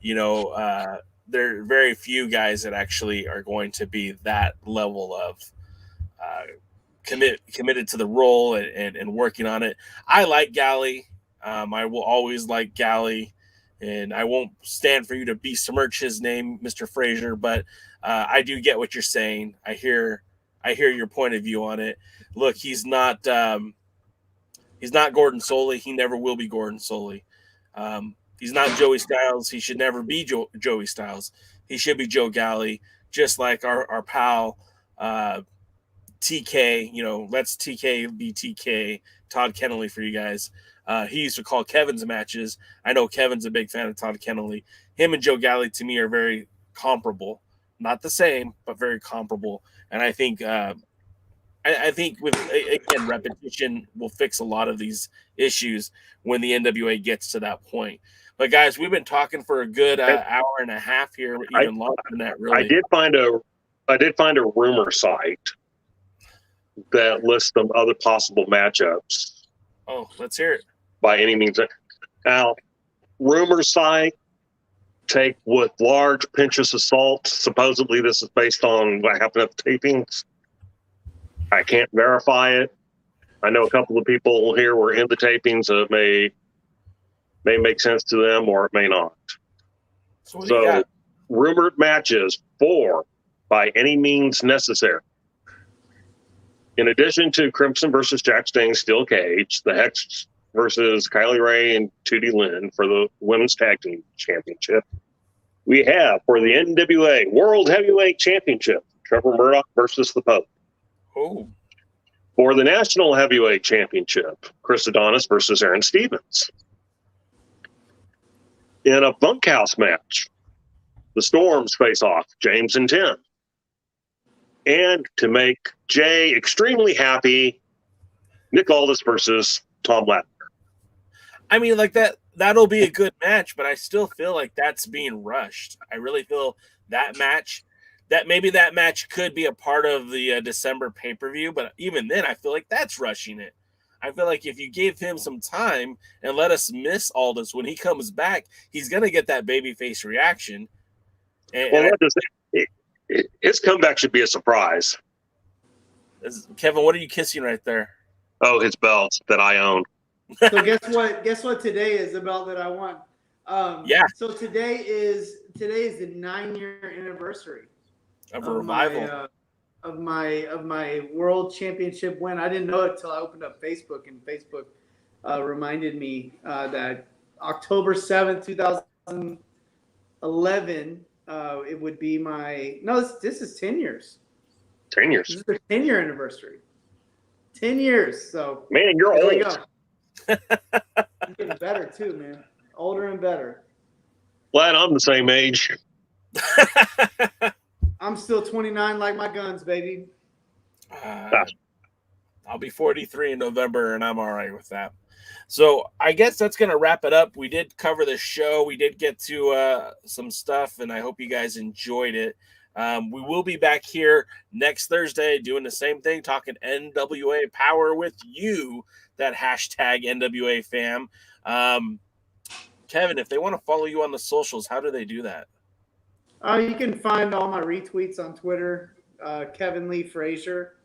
You know, there are very few guys that actually are going to be that level of committed to the role and working on it. I like Galley. I will always like Galley, and I won't stand for you to besmirch his name, Mr. Frazier, but I do get what you're saying. I hear your point of view on it. Look, he's not Gordon Solie. He never will be Gordon Solie. He's not Joey Styles. He should never be Joey Styles. He should be Joe Galley, just like our pal TK, you know, let's TK be TK, Todd Kennelly for you guys. He used to call Kevin's matches. I know Kevin's a big fan of Todd Kennelly. Him and Joe Galley to me are very comparable. Not the same, but very comparable. And I think with, again, repetition will fix a lot of these issues when the NWA gets to that point. But guys, we've been talking for a good hour and a half here, even longer than that, really. I did find a rumor site that lists some other possible matchups. Oh, let's hear it. By any means. Now, rumor site, take with large pinches of salt. Supposedly this is based on what happened at the tapings. I can't verify it. I know a couple of people here were in the tapings, so it may make sense to them or it may not. So rumored matches 4 by any means necessary. In addition to Crimson versus Jack Sting Steel Cage, the Hex versus Kylie Ray and Tootie Lynn for the Women's Tag Team Championship, we have for the NWA World Heavyweight Championship, Trevor Murdoch versus the Pope. Oh. For the National Heavyweight Championship, Chris Adonis versus Aaron Stevens. In a bunkhouse match, the Storms face off James and Tim. And to make Jay extremely happy, Nick Aldis versus Tom Latner. I mean, like that'll be a good match, but I still feel like that's being rushed. I really feel that match could be a part of the December pay-per-view, but even then I feel like that's rushing it. I feel like if you gave him some time and let us miss Aldis when he comes back, he's going to get that babyface reaction. His comeback should be a surprise. Kevin, what are you kissing right there? Oh, his belt that I own. So guess what today is the belt that I won. Yeah. So today is the 9-year anniversary of a revival of my world championship win. I didn't know it till I opened up Facebook, and Facebook reminded me that October 7th, 2011, it would be my this is 10 years. 10 years. This is their 10-year anniversary. 10 years. So man, you're old. I'm getting better too, man. Older and better. Glad I'm the same age. I'm still 29 like my guns, baby. I'll be 43 in November, and I'm all right with that. So I guess that's going to wrap it up. We did cover the show. We did get to some stuff, and I hope you guys enjoyed it. We will be back here next Thursday doing the same thing, talking NWA Power with you, that hashtag NWA fam. Kevin, if they want to follow you on the socials, how do they do that? You can find all my retweets on Twitter, Kevin Lee Frazier,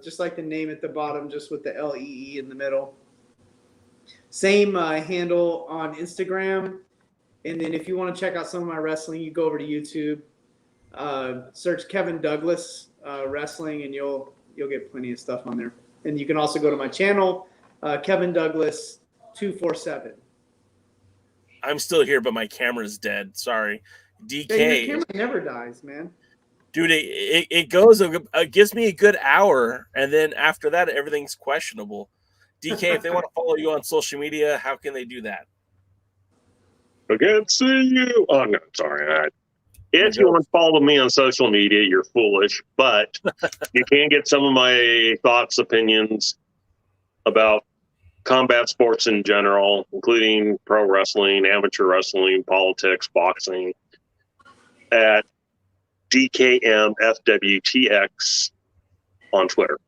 just like the name at the bottom, just with the LEE in the middle. Same handle on Instagram. And then if you want to check out some of my wrestling, you go over to YouTube, search Kevin Douglas Wrestling, and you'll get plenty of stuff on there. And you can also go to my channel, Kevin Douglas 247. I'm still here, but my camera's dead. Sorry. DK. Hey, your camera never dies, man. Dude, it gives me a good hour, and then after that, everything's questionable. DK, if they want to follow you on social media, how can they do that? I can't see you. Oh, no, sorry. If you want to follow me on social media, you're foolish, but you can get some of my thoughts, opinions about combat sports in general, including pro wrestling, amateur wrestling, politics, boxing, at DKMFWTX on Twitter.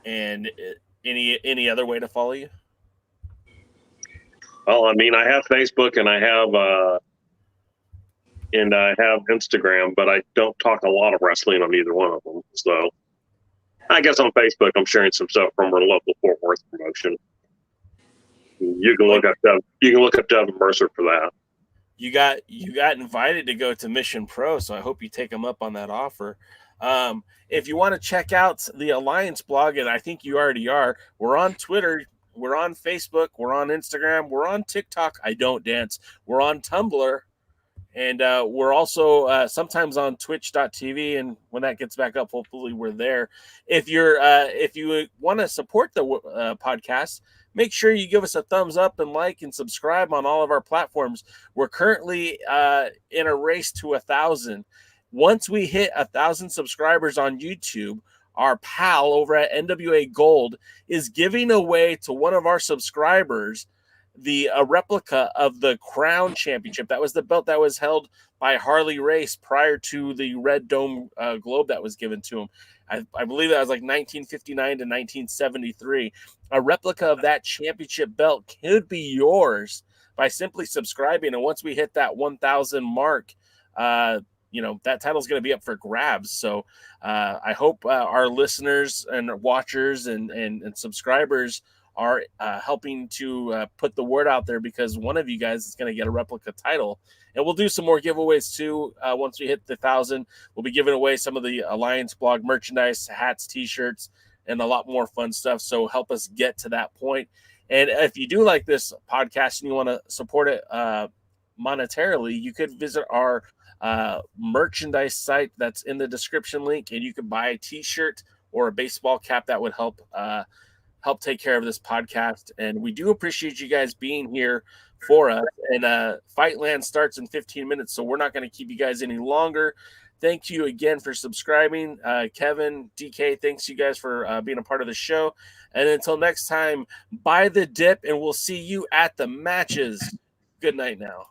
And any other way to follow you? Well, I mean, I have Facebook and I have Instagram, but I don't talk a lot of wrestling on either one of them. So I guess on Facebook, I'm sharing some stuff from our local Fort Worth promotion. You can look up Devin Mercer for that. You got invited to go to Mission Pro, so I hope you take them up on that offer. If you want to check out the Alliance blog, and I think you already are, we're on Twitter, we're on Facebook, we're on Instagram, we're on TikTok. I don't dance. We're on Tumblr, and we're also sometimes on Twitch.tv. And when that gets back up, hopefully we're there. If you want to support the podcast, make sure you give us a thumbs up and like and subscribe on all of our platforms. We're currently in a race to 1,000. Once we hit 1,000 subscribers on YouTube, our pal over at NWA Gold is giving away to one of our subscribers a replica of the Crown Championship. That was the belt that was held by Harley Race prior to the Red Dome Globe that was given to him. I believe that was like 1959 to 1973. A replica of that championship belt could be yours by simply subscribing. And once we hit that 1,000 mark, that title is going to be up for grabs. So I hope our listeners and watchers and subscribers are helping to put the word out there, because one of you guys is going to get a replica title. And we'll do some more giveaways too. Once we hit the 1,000, we'll be giving away some of the Alliance blog merchandise, hats, t-shirts, and a lot more fun stuff. So help us get to that point. And if you do like this podcast and you want to support it monetarily, you could visit our merchandise site that's in the description link, and you can buy a t-shirt or a baseball cap that would help take care of this podcast. And we do appreciate you guys being here for us. And Fightland starts in 15 minutes, so we're not going to keep you guys any longer. Thank you again for subscribing. Kevin, DK, thanks you guys for being a part of the show. And until next time, buy the dip, and we'll see you at the matches. Good night now.